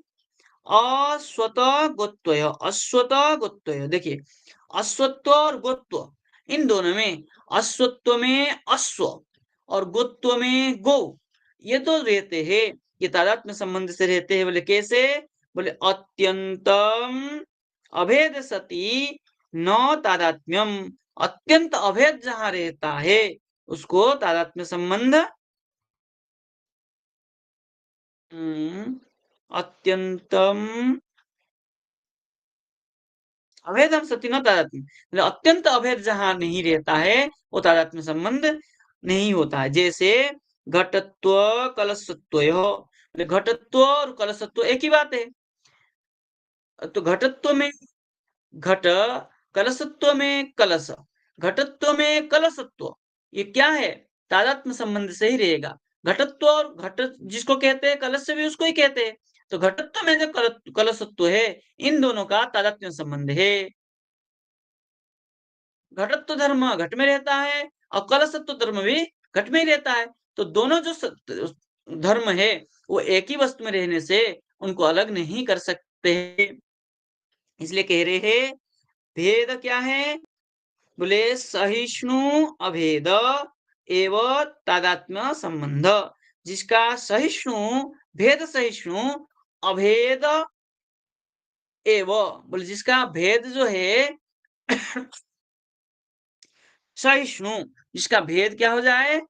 अश्वत गोत्वय, अश्वत गोत्वय। देखिए अश्वत्व और गोत्व, इन दोनों में, अश्वत्व में अश्व और गोत्व में गो, ये तो रहते हैं, ये तादात्म्य संबंध से रहते हैं। बोले कैसे? बोले अत्यंतम अभेद सती न तादात्म्यम। अत्यंत अभेद जहां रहता है, उसको तादात्म्य संबंध अत्यंतम अभेदम सती न तादात्म्य। मतलब अत्यंत अभेद जहां नहीं रहता है, वो तादात्म्य संबंध नहीं होता है। जैसे घटत्व कलशत्व, घटत्व और कलशत्व एक ही बात है। तो घटत्व में घट, कलशत्व में कलश, घटत्व में कलशत्व, ये क्या है? तादात्म्य संबंध से ही रहेगा। घटत्व और घट जिसको कहते हैं, कलश से भी उसको ही कहते हैं। तो घटत्व में जो कलशत्व है, इन दोनों का तादात्म्य संबंध है। घटत्व धर्म घट में रहता है और कलशत्व धर्म भी घट में ही रहता है। तो दोनों जो धर्म है वो एक ही वस्तु में रहने से उनको अलग नहीं कर सकते। इसलिए कह रहे हैं भेद क्या है? बोले सहिष्णु अभेद एवं तादात्म्य संबंध। जिसका सहिष्णु भेद सहिष्णु अभेद एवं बोले जिसका भेद जो है सहिष्णु, जिसका भेद क्या हो जाए?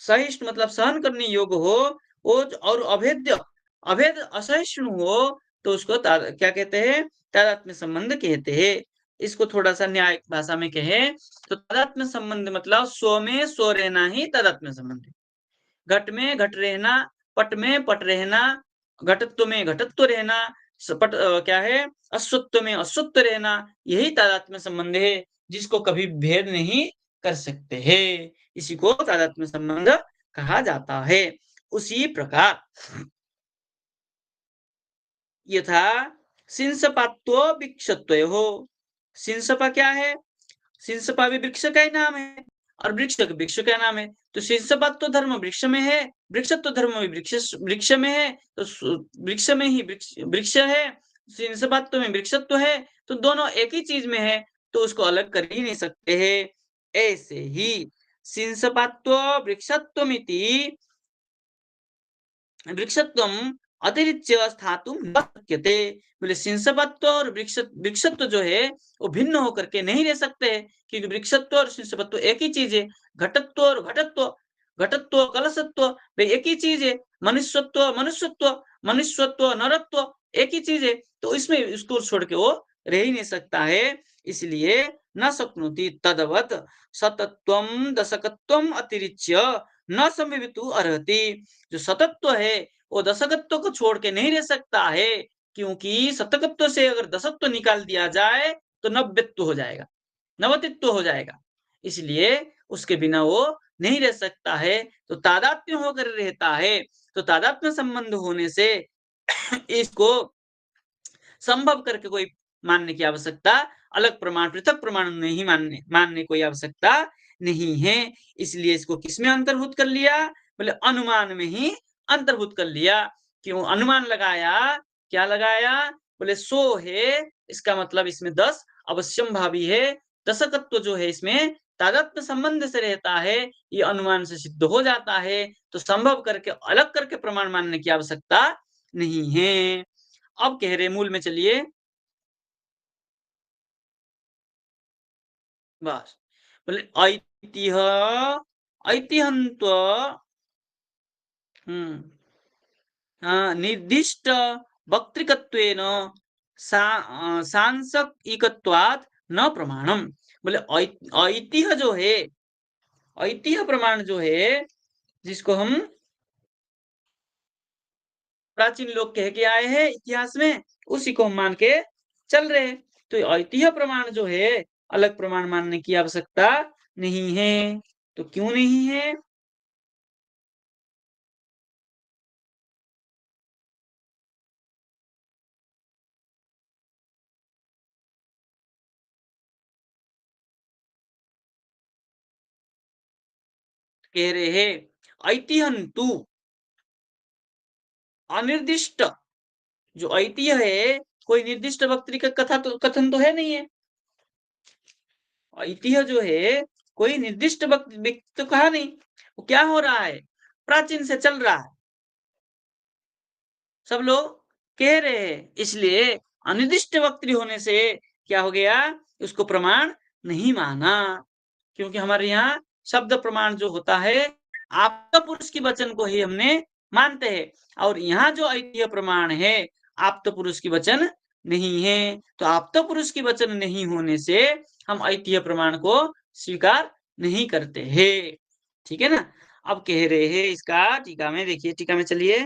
सहिष्णु मतलब सहन करने योग्य हो वो और अभेद्य अभेद असहिष्णु हो तो उसको क्या कहते हैं? तादात्म्य संबंध कहते हैं। इसको थोड़ा सा न्यायिक भाषा में कहें तो तादात्म्य संबंध मतलब स्व में स्व रहना ही तादात्म्य संबंध है। घट में घट रहना, पट में पट रहना, घटत्व में घटत्व रहना, क्या है? अश्वत्व में अश्वत्व रहना, यही तादात्म्य संबंध है जिसको कभी भेद नहीं कर सकते हैं। इसी को तादात्म्य संबंध कहा जाता है। उसी प्रकार यथा सिंसपात्व वृक्षत्वयोः। सिंसपा क्या है? सिंसपा भी वृक्ष का ही नाम है और वृक्ष का नाम है। तो सिंसपत्व धर्म वृक्ष में है, वृक्षत्व धर्म भी वृक्ष में है। तो वृक्ष में ही वृक्ष है, सिंसपत्व में वृक्षत्व है, तो दोनों एक ही चीज में है तो उसको अलग कर ही नहीं सकते हैं। ऐसे ही सिंसपत्व वृक्षत्वमिति वृक्षत्वम अतिरिच्य स्थातुं न शक्यते। बोले सिंसपत्व और वृक्षत्व जो है वो भिन्न होकर के नहीं रह सकते हैं क्योंकि वृक्षत्व और सिंसपत्व एक ही चीज है। घटत्व और घटत्व कलशत्व वे एक ही चीज है। मनुष्यत्व नरत्व एक ही चीज है। तो इसमें इसको छोड़ के वो रह ही नहीं सकता है। इसलिए न शक्नोति तदवत सतत्वम दशकत्वम अतिरिच्य न संभवितु अर्हति। जो सतत्व है वो दशकत्व को छोड़ के नहीं रह सकता है क्योंकि शतकत्व से अगर दशत्व निकाल दिया जाए तो नव्यत्व हो जाएगा, नवतित्व हो जाएगा। इसलिए उसके बिना वो नहीं रह सकता है। तो तादात्म्य होकर रहता है। तो तादात्म्य संबंध होने से इसको संभव करके कोई मानने की आवश्यकता अलग प्रमाण पृथक प्रमाण नहीं मानने कोई आवश्यकता नहीं है। इसलिए इसको किसमें अंतर्भूत कर लिया? बोले अनुमान में ही अंतर्भूत कर लिया। क्यों अनुमान लगाया? क्या लगाया? बोले सो है, इसका मतलब इसमें 10 अवश्यम भावी है। दशकत्व जो है इसमें तादात्म्य संबंध से रहता है, ये अनुमान से सिद्ध हो जाता है। तो संभव करके अलग करके प्रमाण मानने की आवश्यकता नहीं है। अब कह रहे मूल में चलिए। बस बोले ऐतिहन्त्व निर्दिष्ट वक्तृकत्वेन सांसक्तिकत्वात् न प्रमाणम। बोले ऐतिह्य जो है, ऐतिह्य प्रमाण जो है जिसको हम प्राचीन लोग कह के आए हैं इतिहास में, उसी को हम मान के चल रहे हैं। तो ऐतिह्य प्रमाण जो है अलग प्रमाण मानने की आवश्यकता नहीं है। तो क्यों नहीं है? कह रहे हैं ऐतिहन्तु अनिर्दिष्ट। जो ऐतिह्य है कोई निर्दिष्ट व्यक्ति का कथन तो है नहीं है। ऐतिह्य जो है कोई निर्दिष्ट व्यक्ति तो कहा नहीं। वो क्या हो रहा है? प्राचीन से चल रहा है, सब लोग कह रहे हैं। इसलिए अनिर्दिष्ट वक्तृ होने से क्या हो गया? उसको प्रमाण नहीं माना। क्योंकि हमारे यहाँ शब्द प्रमाण जो होता है आप्त पुरुष की वचन को ही हमने मानते हैं और यहाँ जो ऐतिह्य प्रमाण है आप्त पुरुष की वचन नहीं है। तो आप्त पुरुष की वचन नहीं होने से हम ऐतिह्य प्रमाण को स्वीकार नहीं करते हैं। ठीक है ना? अब कह रहे हैं इसका टीका में, देखिए टीका में चलिए।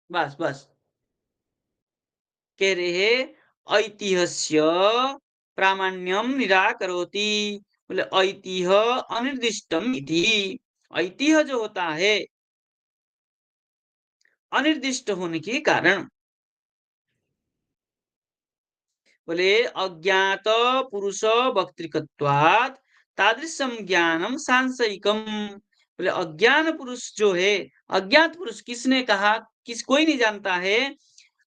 बस बस कह रहे हैं ऐतिह्यस्य प्रामाण्यम निराकरोति। बोले ऐतिह्य अनिर्दिष्टम इति। ऐतिह्य जो होता है अनिर्दिष्ट होने के कारण, बोले अज्ञात पुरुष वक्तृकत्वात् तादृशम ज्ञानम सांशयिकम। बोले अज्ञान पुरुष जो है, अज्ञात पुरुष किसने कहा, किस कोई नहीं जानता है,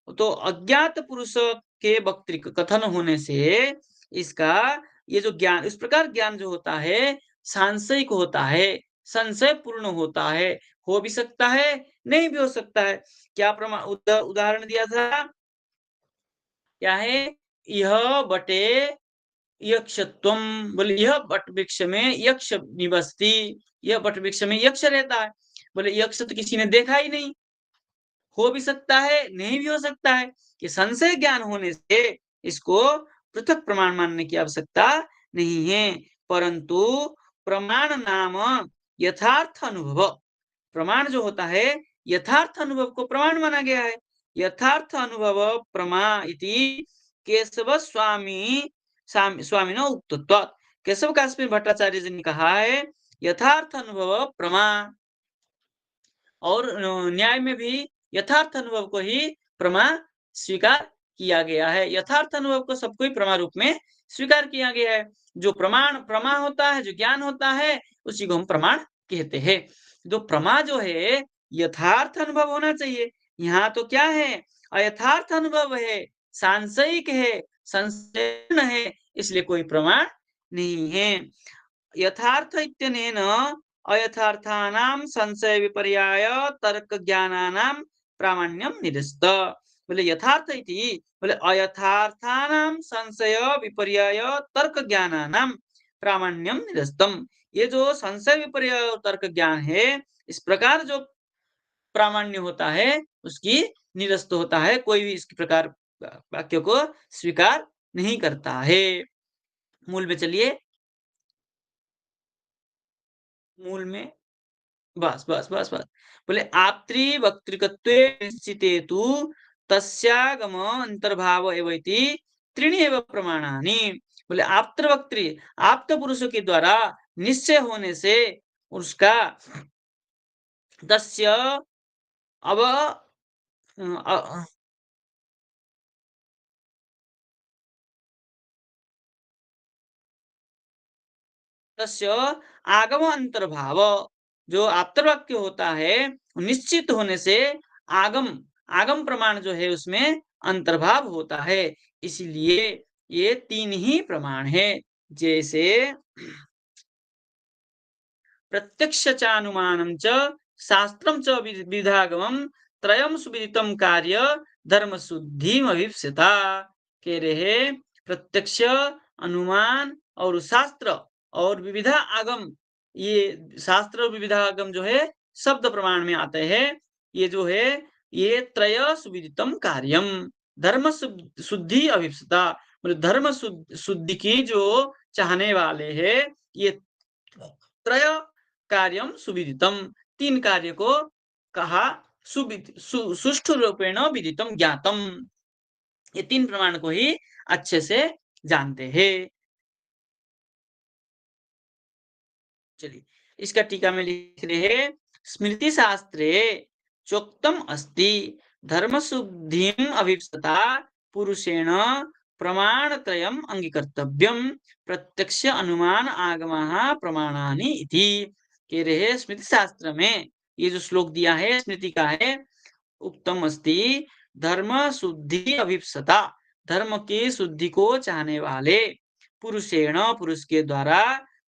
तो अज्ञात पुरुष के वक्तृक कथन होने से इसका ये जो ज्ञान, इस प्रकार ज्ञान जो होता है सांशयिक होता है, संशय पूर्ण होता है। हो भी सकता है, नहीं भी हो सकता है। क्या उदाहरण दिया था, क्या है, यह बटे यक्षत्वम। बोले यह वट वृक्ष में यक्ष निवसती, यह वट वृक्ष में यक्ष रहता है। बोले यक्ष तो किसी ने देखा ही नहीं। हो भी सकता है, नहीं भी हो सकता है। कि संशय ज्ञान होने से इसको पृथक प्रमाण मानने की आवश्यकता नहीं है। परंतु प्रमाण नाम यथार्थ अनुभव, प्रमाण जो होता है यथार्थ अनुभव को प्रमाण माना गया है। यथार्थ अनुभव प्रमा इति केशव स्वामी उक्तत्वात्। केशव काश्मीर भट्टाचार्य जी ने कहा है यथार्थ अनुभव प्रमा, और न्याय में भी यथार्थ अनुभव को ही प्रमा स्वीकार किया गया है। यथार्थ अनुभव को सबको ही प्रमा रूप में स्वीकार किया गया है। जो प्रमाण प्रमा होता है, जो ज्ञान होता है, उसी को हम प्रमाण कहते हैं। जो प्रमा जो है यथार्थ अनुभव होना चाहिए। यहाँ तो क्या है, अयथार्थ अनुभव है, सांशयिक है, संशय है, इसलिए कोई प्रमाण नहीं है। यथार्थ इत्यनेन अयथार्थानां संशय विपर्याय तर्क ज्ञानानां प्रामाण्यम निरस्त। बोले यथार्थ इति, बोले अयथार्थानां संशय विपर्याय तर्क ज्ञानानां प्रामाण्यम निरस्तम। ये जो संशय विपर्याय और तर्क ज्ञान है, इस प्रकार जो प्रामाण्य होता है उसकी निरस्त होता है। कोई भी इस प्रकार वाक्य को स्वीकार नहीं करता है। मूल में चलिए, मूल में बस बस बस बस। बोले आप्तृवक्तृकत्वे निश्चिते तु तस्यागम अंतर्भाव एवैति त्रीणि एव प्रमाणानि। बोले आप्तवक्त्री, आप्त पुरुषों के द्वारा निश्चय होने से उसका तस्य अब तस्य आगम अंतर्भाव, जो आप्तवाक्य होता है निश्चित होने से आगम, आगम प्रमाण जो है उसमें अंतर्भाव होता है। इसलिए ये तीन ही प्रमाण है। जैसे प्रत्यक्ष चानुमानं च शास्त्रं च विधागमं त्रयं सुविदितं कार्य धर्म शुद्धिमभिप्सिता। कह रहे प्रत्यक्ष, अनुमान और शास्त्र और विविधा आगम, ये शास्त्र और विविधा आगम जो है शब्द प्रमाण में आते हैं। ये जो है ये त्रय सुविदितम कार्यम धर्म शुद्धि अभिप्सिता। मतलब धर्म शुद्धि की जो चाहने वाले हैं, ये त्रय कार्यम सुविदितम, तीन कार्य को कहा सुष्ठु रूपेण विदितम ज्ञातम। ये तीन प्रमाण को ही अच्छे से जानते हैं। चलिए इसका टीका में लिख रहे हैं, स्मृति शास्त्रे चोक्तम अस्ति धर्म शुद्धिम अभिप्सता पुरुषेण प्रमाण त्रयम अंगीकर्तव्यम प्रत्यक्ष अनुमान आगमः प्रमाणानि इति। कह रहे स्मृति शास्त्र में ये जो श्लोक दिया है स्मृति का है, उक्तम अस्ति धर्म शुद्धि अभिप्सता, धर्म की शुद्धि को चाहने वाले, पुरुषेण पुरुष के द्वारा,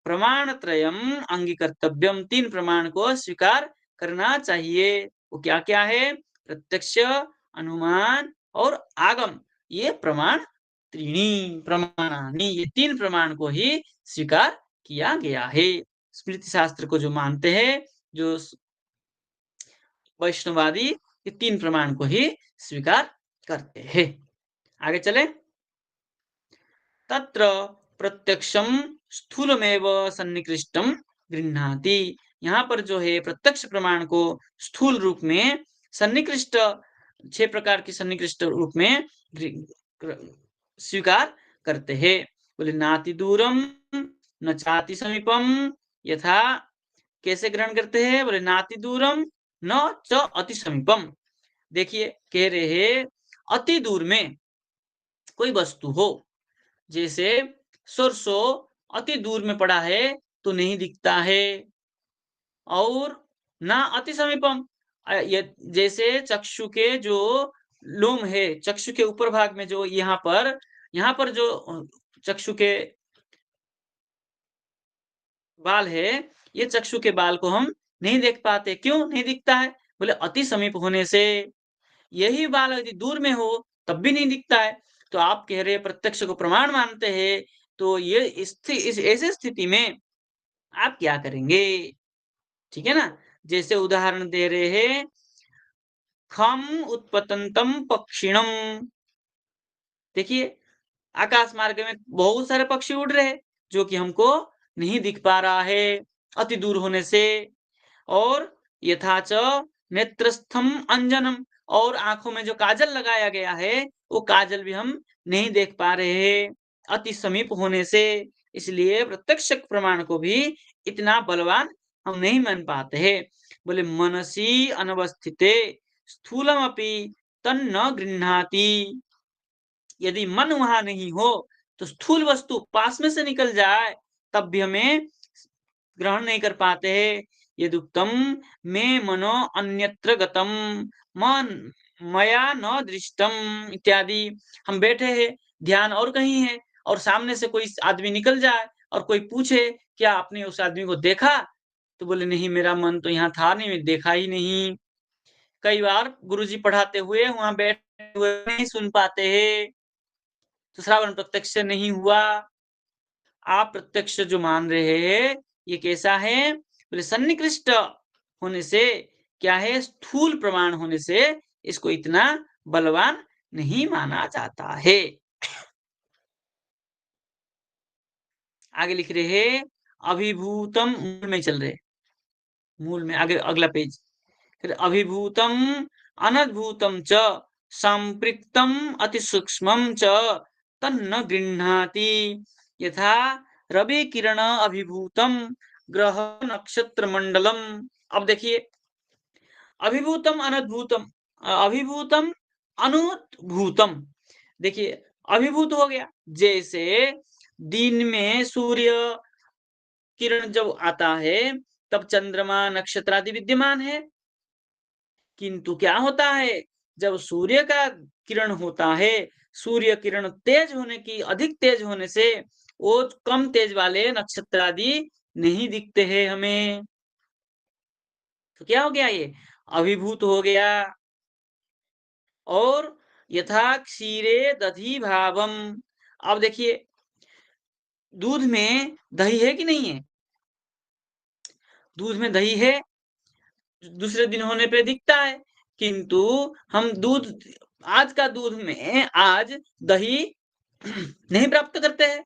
प्रमाण त्रयम अंगीकर्तव्यम तीन प्रमाण को स्वीकार करना चाहिए। वो क्या क्या है, प्रत्यक्ष, अनुमान और आगम। ये प्रमाण त्रीणी प्रमाणानि, ये तीन प्रमाण को ही स्वीकार किया गया है। स्मृति शास्त्र को जो मानते हैं, जो वैष्णववादी, ये तीन प्रमाण को ही स्वीकार करते हैं। आगे चले, तत्र प्रत्यक्षम स्थूलमेव सन्निकृष्टम गृह्णाति। यहाँ पर जो है प्रत्यक्ष प्रमाण को स्थूल रूप में सन्निकृष्ट, छह प्रकार की सन्निकृष्ट रूप में स्वीकार करते हैं। बोले नाति दूरम न चाति समीपम यथा कैसे ग्रहण करते हैं? बोले नाति दूरम न च अति समीपम। देखिए कह रहे हैं अति दूर में कोई वस्तु हो, जैसे सरसों अति दूर में पड़ा है तो नहीं दिखता है, और ना अति समीपम ये जैसे चक्षु के जो लोम है, चक्षु के ऊपर भाग में जो यहाँ पर जो चक्षु के बाल है, ये चक्षु के बाल को हम नहीं देख पाते। क्यों नहीं दिखता है? बोले अति समीप होने से। यही बाल यदि दूर में हो तब भी नहीं दिखता है। तो आप कह रहे हैं प्रत्यक्ष को प्रमाण मानते हैं, तो ये इस ऐसे स्थिति में आप क्या करेंगे? ठीक है ना? जैसे उदाहरण दे रहे हैं, खम उत्पतंतम पक्षिणम। देखिए आकाश मार्ग में बहुत सारे पक्षी उड़ रहे हैं, जो कि हमको नहीं दिख पा रहा है अति दूर होने से। और यथा च नेत्रस्थम अंजनम, और आंखों में जो काजल लगाया गया है, वो काजल भी हम नहीं देख पा रहे हैं अति समीप होने से। इसलिए प्रत्यक्ष प्रमाण को भी इतना बलवान हम नहीं मान पाते हैं। बोले मनसी अनवस्थिते स्थूलमपि तन्न गृह्णाति। यदि मन वहां नहीं हो तो स्थूल वस्तु पास में से निकल जाए तब भी हमें ग्रहण नहीं कर पाते हैं। यदुक्तम में मनो अन्यत्र गतम मन मया न दृष्टम इत्यादि। हम बैठे हैं, ध्यान और कहीं है, और सामने से कोई आदमी निकल जाए और कोई पूछे क्या आपने उस आदमी को देखा? तो बोले नहीं, मेरा मन तो यहाँ था नहीं, मैं देखा ही नहीं। कई बार गुरुजी पढ़ाते हुए वहां बैठे हुए नहीं सुन पाते हैं, तो श्रवण प्रत्यक्ष नहीं हुआ। आप प्रत्यक्ष जो मान रहे हैं ये कैसा है? बोले सन्निकृष्ट होने से, क्या है, स्थूल प्रमाण होने से इसको इतना बलवान नहीं माना जाता है। आगे लिख रहे हैं अभिभूतम, मूल में चल रहे, मूल में आगे अगला पेज। फिर अभिभूतम अनद्भूतम च संपृक्तम अति सूक्ष्मम च तन्न गृह्णाति यथा रवि किरण अभिभूतम ग्रह नक्षत्र मंडलम। अब देखिए अभिभूतम अनद्भूतम, अभिभूतम अनुभूतम। देखिए अभिभूत हो गया, जैसे दिन में सूर्य किरण जब आता है तब चंद्रमा नक्षत्र आदि विद्यमान है, किंतु क्या होता है जब सूर्य का किरण होता है, सूर्य किरण तेज होने की, अधिक तेज होने से वो कम तेज वाले नक्षत्र आदि नहीं दिखते हैं हमें। तो क्या हो गया, ये अभिभूत हो गया। और यथा क्षीरे दधि भावम। अब देखिए दूध में दही है कि नहीं है? दूध में दही है, दूसरे दिन होने पे दिखता है, किंतु हम दूध, आज का दूध में आज दही नहीं प्राप्त करते हैं।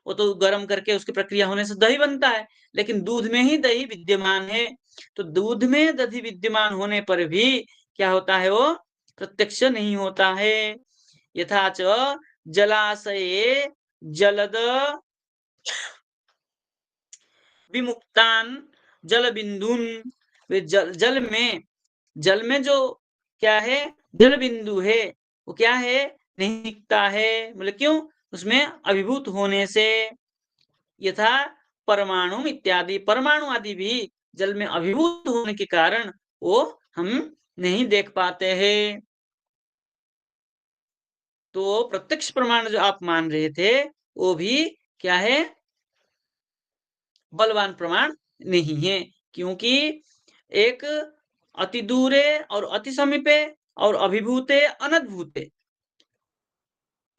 वो तो गर्म करके उसकी प्रक्रिया होने से दही बनता है, लेकिन दूध में ही दही विद्यमान है। तो दूध में दही विद्यमान होने पर भी क्या होता है, वो प्रत्यक्ष नहीं होता है। यथा च जलाशये जलद विमुक्तान जल बिंदुन। वे जल में जो क्या है, जल बिंदु है, वो क्या है, नहीं दिखता है। बोले क्यों? उसमें अभिभूत होने से। यथा परमाणु इत्यादि, परमाणु आदि भी जल में अभिभूत होने के कारण वो हम नहीं देख पाते हैं। तो प्रत्यक्ष प्रमाण जो आप मान रहे थे वो भी क्या है, बलवान प्रमाण नहीं है, क्योंकि एक अति दूरे और अति समीपे और अभिभूते अनद्भूते,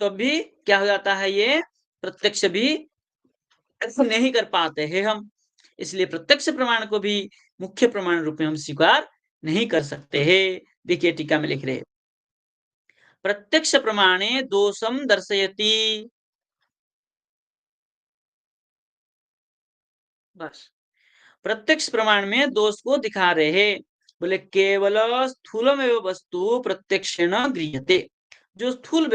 तो भी क्या हो जाता है, ये प्रत्यक्ष भी ऐसा नहीं कर पाते हैं हम। इसलिए प्रत्यक्ष प्रमाण को भी मुख्य प्रमाण रूप में हम स्वीकार नहीं कर सकते हैं। देखिए टीका में लिख रहे हैं, प्रत्यक्ष प्रमाणे दोषम दर्शयति। बस प्रत्यक्ष प्रमाण में दोष को दिखा रहे हैं। बोले केवल स्थूलमेव वस्तु प्रत्यक्षेण गृह्यते। जो स्थूल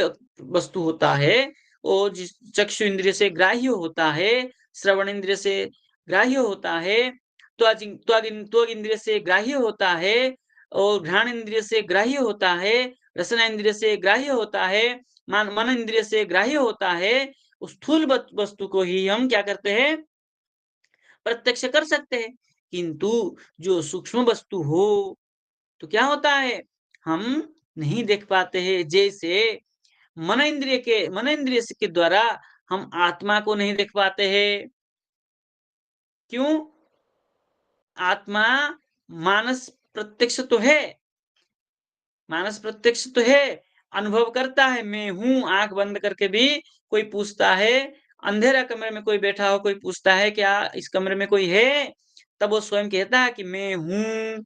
वस्तु होता है वो जिस चक्षु इंद्रिय से ग्राह्य होता है, श्रवण इंद्रिय से ग्राह्य होता है, त्वग इंद्रिय से ग्राह्य होता है और घ्राण इंद्रिय से ग्राह्य होता है, रसना इंद्रिय से ग्राह्य होता है, मन इंद्रिय से ग्राह्य होता है, उस स्थूल वस्तु को ही हम क्या करते हैं, प्रत्यक्ष कर सकते हैं। किंतु जो सूक्ष्म वस्तु हो तो क्या होता है, हम नहीं देख पाते हैं। जैसे मन इंद्रिय के द्वारा हम आत्मा को नहीं देख पाते हैं। क्यों? आत्मा मानस प्रत्यक्ष तो है, मानस प्रत्यक्ष तो है, अनुभव करता है मैं हूँ, आंख बंद करके भी कोई पूछता है, अंधेरा कमरे में कोई बैठा हो, कोई पूछता है क्या इस कमरे में कोई है, तब वो स्वयं कहता है कि मैं हूँ।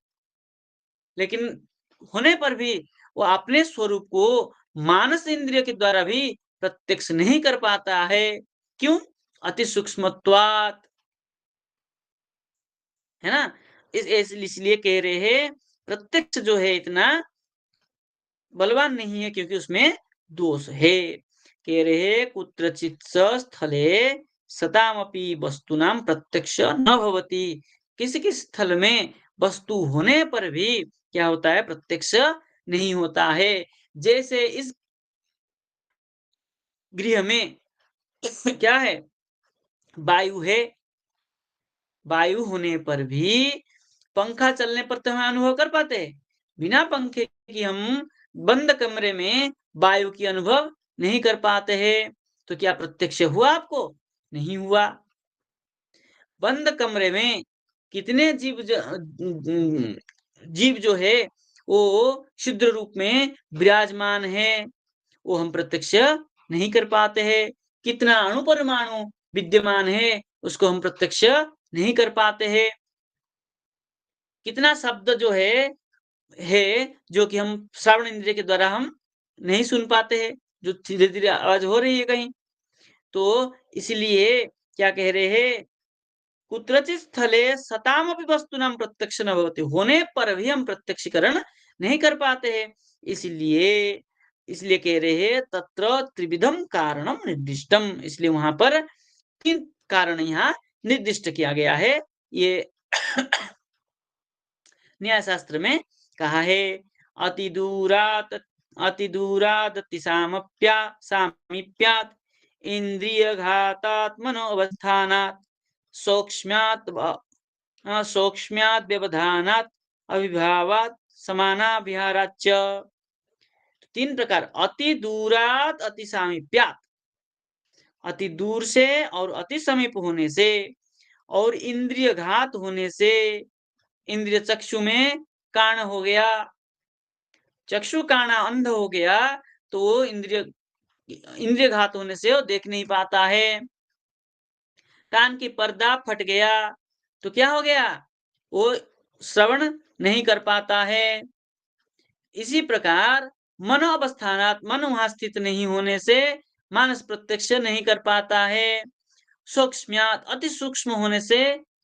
लेकिन होने पर भी वो अपने स्वरूप को मानस इंद्रिय के द्वारा भी प्रत्यक्ष नहीं कर पाता है। क्यों? अति सूक्ष्मत्वात्, है ना? इसलिए कह रहे हैं प्रत्यक्ष जो है इतना बलवान नहीं है, क्योंकि उसमें दोष है। कह रहे कुत्रचित् स्थले सतामपि वस्तुनां प्रत्यक्ष न भवति। किसी किसी स्थल में वस्तु होने पर भी क्या होता है, प्रत्यक्ष नहीं होता है। जैसे इस गृह में क्या है, वायु है, वायु होने पर भी पंखा चलने पर तो हम अनुभव कर पाते हैं। बिना पंखे की हम बंद कमरे में वायु की अनुभव नहीं कर पाते हैं। तो क्या प्रत्यक्ष हुआ आपको? नहीं हुआ। बंद कमरे में कितने जीव जो है वो शुद्ध रूप में विराजमान है, वो हम प्रत्यक्ष नहीं कर पाते हैं। कितना अणु परमाणु विद्यमान है, उसको हम प्रत्यक्ष नहीं कर पाते हैं। कितना शब्द जो है जो कि हम श्रवण इंद्रिय के द्वारा हम नहीं सुन पाते हैं, जो धीरे-धीरे आवाज हो रही है कहीं। तो इसलिए क्या कह रहे हैं, कुत्रचित् स्थले सतामपि वस्तूनां प्रत्यक्ष न भवति, होने पर भी हम प्रत्यक्षीकरण नहीं कर पाते हैं। इसलिए इसलिए कह रहे हैं तत्र त्रिविधम कारणम निर्दिष्टम, इसलिए वहां पर 3 कारण यहाँ निर्दिष्ट किया गया है। ये न्याय शास्त्र में कहा है। अति दूरात अति दूराद अति सामीप्यात् इंद्रिय घातात मनोवस्थानात् सौक्ष्म्यात् सौक्ष्म्यात् व्यवधानात् अविभावात् समानाभिहाराच्च। 3 प्रकार, अति दूरात अति सामीप्यात्, अति दूर से और अति समीप होने से, और इंद्रिय घात होने से। इंद्रिय चक्षु में काण हो गया, चक्षु काणा अंध हो गया, तो वो इंद्रिय इंद्रिय घात होने से वो देख नहीं पाता है। कान की पर्दा फट गया तो क्या हो गया, वो श्रवण नहीं कर पाता है। इसी प्रकार मनोअवस्थानात्, मन वहां स्थित नहीं होने से मानस प्रत्यक्ष नहीं कर पाता है। सूक्ष्म्यात्, अति सूक्ष्म होने से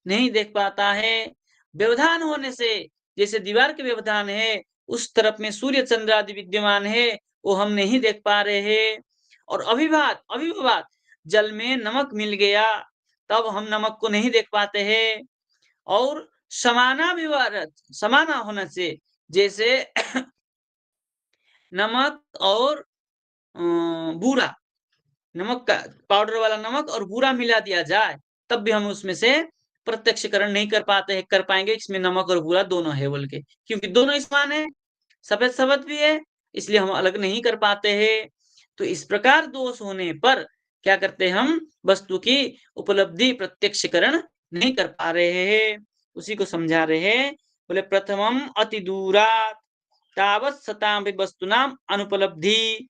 नहीं देख पाता है। व्यवधान होने से, जैसे दीवार के व्यवधान है, उस तरफ में सूर्य चंद्र आदि विद्यमान है, वो हम नहीं देख पा रहे हैं। और अभिभात, अभिभात, जल में नमक मिल गया तब हम नमक को नहीं देख पाते हैं। और समानाभिवारत, समाना होने से, जैसे नमक और बूरा, नमक का पाउडर वाला नमक और बूरा मिला दिया जाए तब भी हम उसमें से प्रत्यक्षीकरण नहीं कर पाते हैं, कर पाएंगे इसमें नमक और बूरा दोनों है बोल के, क्योंकि दोनों ही समान है, सफेद सफेद भी है, इसलिए हम अलग नहीं कर पाते हैं। तो इस प्रकार दोष होने पर क्या करते हैं, हम वस्तु की उपलब्धि प्रत्यक्षीकरण नहीं कर पा रहे हैं। उसी को समझा रहे हैं। बोले प्रथमम अति दूरात तावत् सताम वस्तुनाम अनुपलब्धि,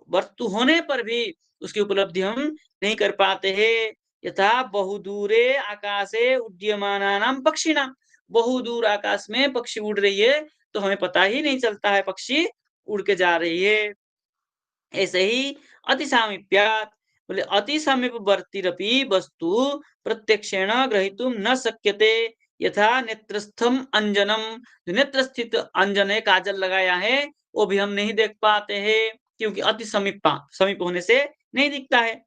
वस्तु होने पर भी उसकी उपलब्धि हम नहीं कर पाते हैं। यथा बहुदूरे आकाशे उड्डयमानानां पक्षिणां, बहुदूर आकाश में पक्षी उड़ रही है तो हमें पता ही नहीं चलता है पक्षी उड़ के जा रही है। ऐसे ही अति सामीप्यात्, बोले अति समीपवर्तीरपि वस्तु प्रत्यक्षेण ग्रहीतुं न शक्यते। यथा नेत्रस्थम अंजनम, जो नेत्र स्थित अंजन है, काजल लगाया है, वो भी हम नहीं देख पाते हैं, क्योंकि अति समीप होने से नहीं दिखता है।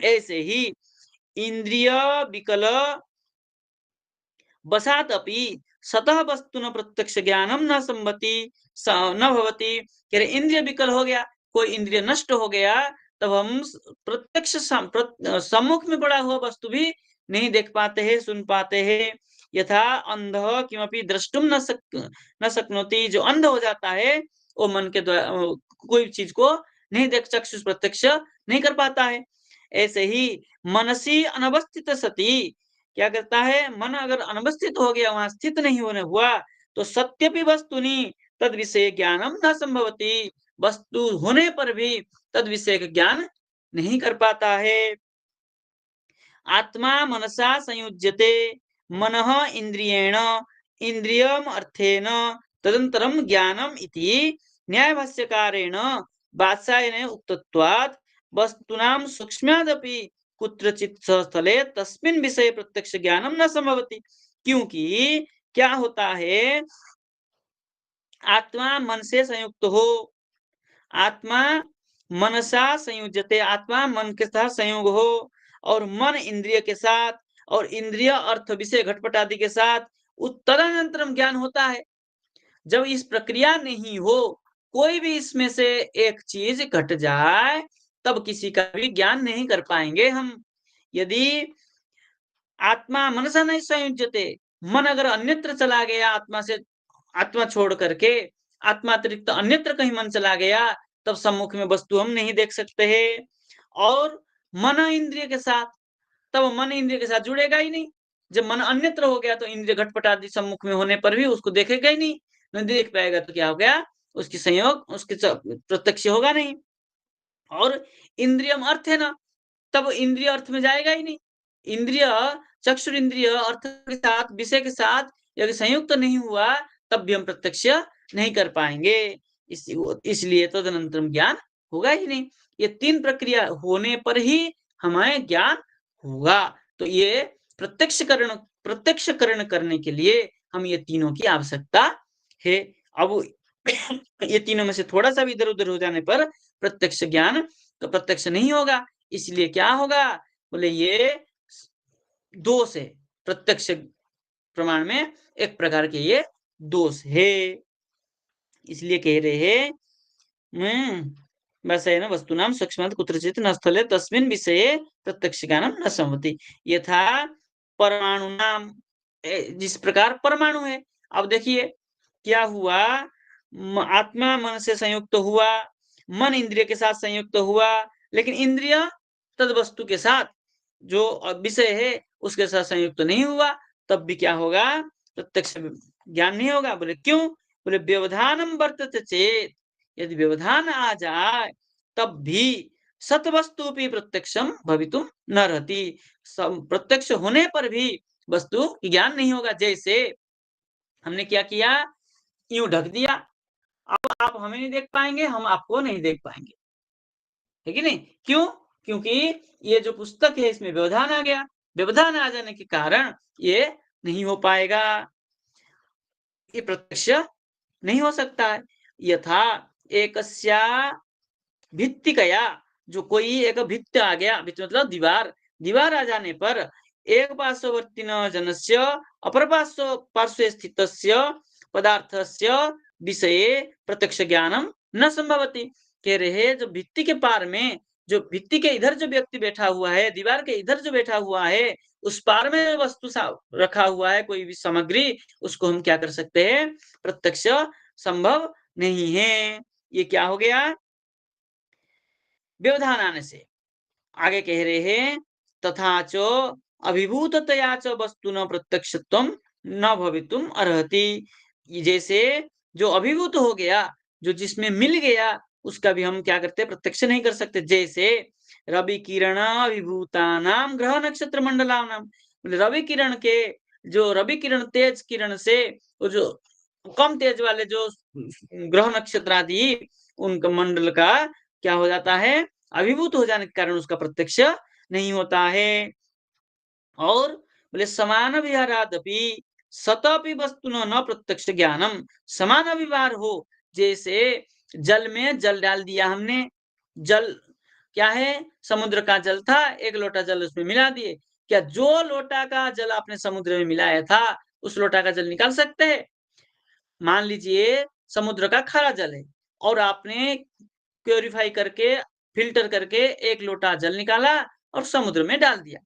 ऐसे ही इंद्रिय विकल वशात् अपि सतः वस्तु न प्रत्यक्ष ज्ञानम न संभवति न भवति। कह रहे इंद्रिय विकल हो गया, कोई इंद्रिय नष्ट हो गया, तब हम प्रत्यक्ष सम्मुख में पड़ा हुआ वस्तु भी नहीं देख पाते हैं, सुन पाते हैं। यथा अंध किमपि द्रष्टुम न शक्नोति, जो अंध हो जाता है वो मन के द्वारा कोई चीज को नहीं देख, चक्षुष प्रत्यक्ष नहीं कर पाता है। ऐसे ही मनसी अनवस्थित सती क्या करता है, मन अगर अनवस्थित हो गया, वहां स्थित नहीं होने हुआ, तो सत्यपि वस्तुनि तद विषय ज्ञानम न संभवती, वस्तु होने पर भी तद विषय का ज्ञान नहीं कर पाता है। आत्मा मनसा संयुज्यते, मनः इंद्रियेण इंद्रियम अर्थेन तदंतरम ज्ञानम इति न्यायभाष्यकारेण वात्सायनेन उक्तत्वात् वस्तूनां सूक्ष्मादपि कुत्रचित् स्थले तस्मिन् विषये प्रत्यक्ष ज्ञानम न संभवति। क्योंकि क्या होता है, आत्मा मन से संयुक्त हो, आत्मा मनसा संयुज्यते, आत्मा मन के साथ संयोग हो, और मन इंद्रिय के साथ, और इंद्रिय अर्थ विषय घटपट आदि के साथ तदनंतरम ज्ञान होता है। जब इस प्रक्रिया नहीं हो, कोई भी इसमें से एक चीज घट जाए, तब किसी का भी ज्ञान नहीं कर पाएंगे हम। यदि आत्मा मनसा नहीं संयुज्यते, मन अगर अन्यत्र चला गया, आत्मा से आत्मा छोड़ करके आत्मा अतिरिक्त अन्यत्र कहीं मन चला गया, तब सम्मुख में वस्तु हम नहीं देख सकते हैं। और मन इंद्रिय के साथ, तब मन इंद्रिय के साथ जुड़ेगा ही नहीं। जब मन अन्यत्र हो गया तो इंद्रिय घटपट आदि सम्मुख में होने पर भी उसको देखेगा ही नहीं, नहीं देख पाएगा, तो क्या हो गया, उसकी संयोग उसके प्रत्यक्ष होगा नहीं। और इंद्रियम अर्थ है ना, तब इंद्रिय अर्थ में जाएगा ही नहीं। इंद्रिय चक्षुर इंद्रिय अर्थ के साथ, विषय के साथ यदि संयुक्त नहीं हुआ, तब भी हम प्रत्यक्ष नहीं कर पाएंगे। इसलिए तदनंतरम ज्ञान होगा ही नहीं। ये तीन प्रक्रिया होने पर ही हमें ज्ञान होगा। तो ये प्रत्यक्षकरण करने के लिए हम ये तीनों की आवश्यकता है। अब ये तीनों में से थोड़ा सा भी इधर उधर हो जाने पर प्रत्यक्ष ज्ञान तो प्रत्यक्ष नहीं होगा। इसलिए क्या होगा, बोले ये दोष है, प्रत्यक्ष प्रमाण में एक प्रकार के ये दोष है। इसलिए कह रहे हैं बस है ना, वस्तुनाम सूक्ष्मात् कुत्रचित् न स्थले तस्मिन् विषये प्रत्यक्ष ज्ञानम न संभवति। यथा परमाणु नाम, जिस प्रकार परमाणु है। अब देखिए क्या हुआ, आत्मा मन से संयुक्त हुआ, मन इंद्रिय के साथ संयुक्त हुआ, लेकिन इंद्रिय तद वस्तु के साथ जो विषय है उसके साथ संयुक्त नहीं हुआ, तब भी क्या होगा, प्रत्यक्ष ज्ञान नहीं होगा। बोले क्यों, बोले व्यवधानम वर्तते चेत, यदि व्यवधान आ जाए तब भी सतवस्तु भी प्रत्यक्षम भवितुम न रहती, प्रत्यक्ष होने पर भी वस्तु ज्ञान नहीं होगा। जैसे हमने क्या किया, यूं ढक दिया, अब आप हमें नहीं देख पाएंगे, हम आपको नहीं देख पाएंगे, है कि नहीं। क्यों, क्योंकि ये जो पुस्तक है इसमें व्यवधान आ गया, व्यवधान आ जाने के कारण ये नहीं हो पाएगा, ये प्रत्यक्ष नहीं हो सकता है। यथा एकस्या भित्तिकया, जो कोई एक भित्त आ गया, भित्त मतलब दीवार, दीवार आ जाने पर एक पार्श्ववर्तिन जनस्य अपर पार्श्वे स्थितस्य पदार्थस्य विषये प्रत्यक्ष ज्ञानम न संभवति। कह रहे जो भित्ति के पार में, जो भित्ति के इधर जो व्यक्ति बैठा हुआ है, दीवार के इधर जो बैठा हुआ है, उस पार में वस्तु रखा हुआ है कोई भी सामग्री, उसको हम क्या कर सकते हैं, प्रत्यक्ष संभव नहीं है। ये क्या हो गया, व्यवधान आने से। आगे कह रहे हैं तथा च अभिभूततया च वस्तु न प्रत्यक्षत्वम न भवितुम अर्हति। जैसे जो अभिभूत हो गया, जो जिसमें मिल गया, उसका भी हम क्या करते, प्रत्यक्ष नहीं कर सकते। जैसे रवि किरण अभिभूतानाम ग्रह नक्षत्र मंडलानाम, रवि किरण के, जो रवि किरण तेज किरण से, वो जो कम तेज वाले जो ग्रह नक्षत्र आदि उनका मंडल का क्या हो जाता है, अभिभूत हो जाने के कारण उसका प्रत्यक्ष नहीं होता है। और बोले समान विहारादपि सतपि वस्तु न प्रत्यक्ष ज्ञानम, समान व्यवहार हो, जैसे जल में जल डाल दिया हमने, जल क्या है, समुद्र का जल था, एक लोटा जल उसमें मिला दिए, क्या जो लोटा का जल आपने समुद्र में मिलाया था उस लोटा का जल निकाल सकते हैं। मान लीजिए समुद्र का खारा जल है और आपने प्यूरिफाई करके, फ़िल्टर करके 1 लोटा जल निकाला और समुद्र में डाल दिया।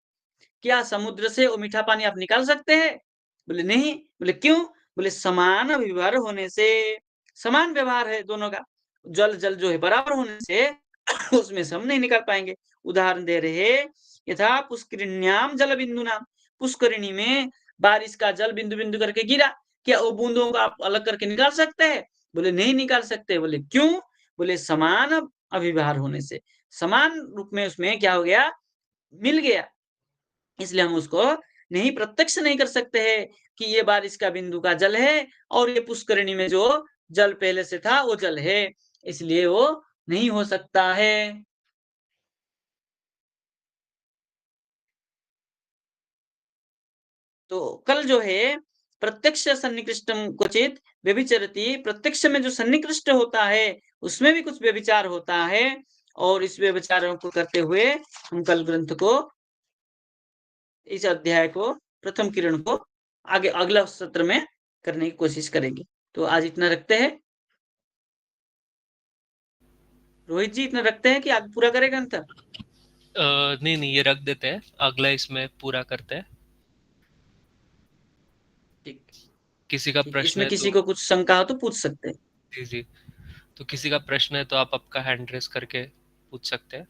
क्या समुद्र से वो मीठा पानी आप निकाल सकते हैं? बोले नहीं। बोले क्यों? बोले समान व्यवहार होने से। समान व्यवहार है दोनों का। जल जो है बराबर होने से उसमें से हम नहीं निकाल पाएँगे। उदाहरण दे रहे हैं, यथा पुष्करिण्याम जलबिंदुनाम। पुष्करिणी में बारिश का जल बिंदु-बिंदु करके गिरा। क्या वो बूंदों को आप अलग करके निकाल सकते हैं? बोले नहीं निकाल सकते। बोले क्यों? बोले समान अभिव्यहार होने से। समान रूप में उसमें क्या हो गया? मिल गया। इसलिए हम उसको नहीं प्रत्यक्ष नहीं कर सकते हैं कि ये बारिश का बिंदु का जल है और ये पुष्करिणी में जो जल पहले से था वो जल है। इसलिए वो नहीं हो सकता है। तो कल जो है प्रत्यक्ष सन्निकृष्टम क्वचित व्यभिचरति, प्रत्यक्ष में जो सन्निकृष्ट होता है उसमें भी कुछ व्यभिचार होता है और इस व्यभिचारों को करते हुए हम कल ग्रंथ को, इस अध्याय को, प्रथम किरण को आगे अगला सत्र में करने की कोशिश करेंगे। तो आज इतना रखते हैं। रोहित जी इतना रखते हैं कि आज पूरा करें ग्रंथ? नहीं नहीं, ये रख देते हैं, अगला इसमें पूरा करते हैं। ठीक। किसी का ठीक, प्रश्न इसमें है किसी तो? को कुछ शंका हो तो पूछ सकते हैं। जी जी। तो किसी का प्रश्न है तो आप आपका हैंड रेस करके पूछ सकते हैं।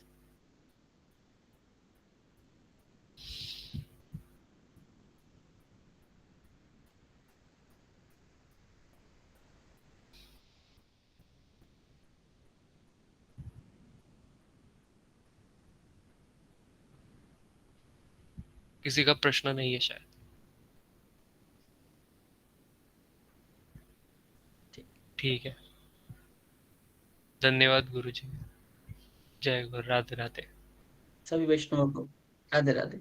किसी का प्रश्न नहीं है शायद। ठीक। ठीक है। धन्यवाद गुरु जी। जय गुरु। राधे राधे। सभी वैष्णवों को राधे राधे।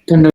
धन्यवाद।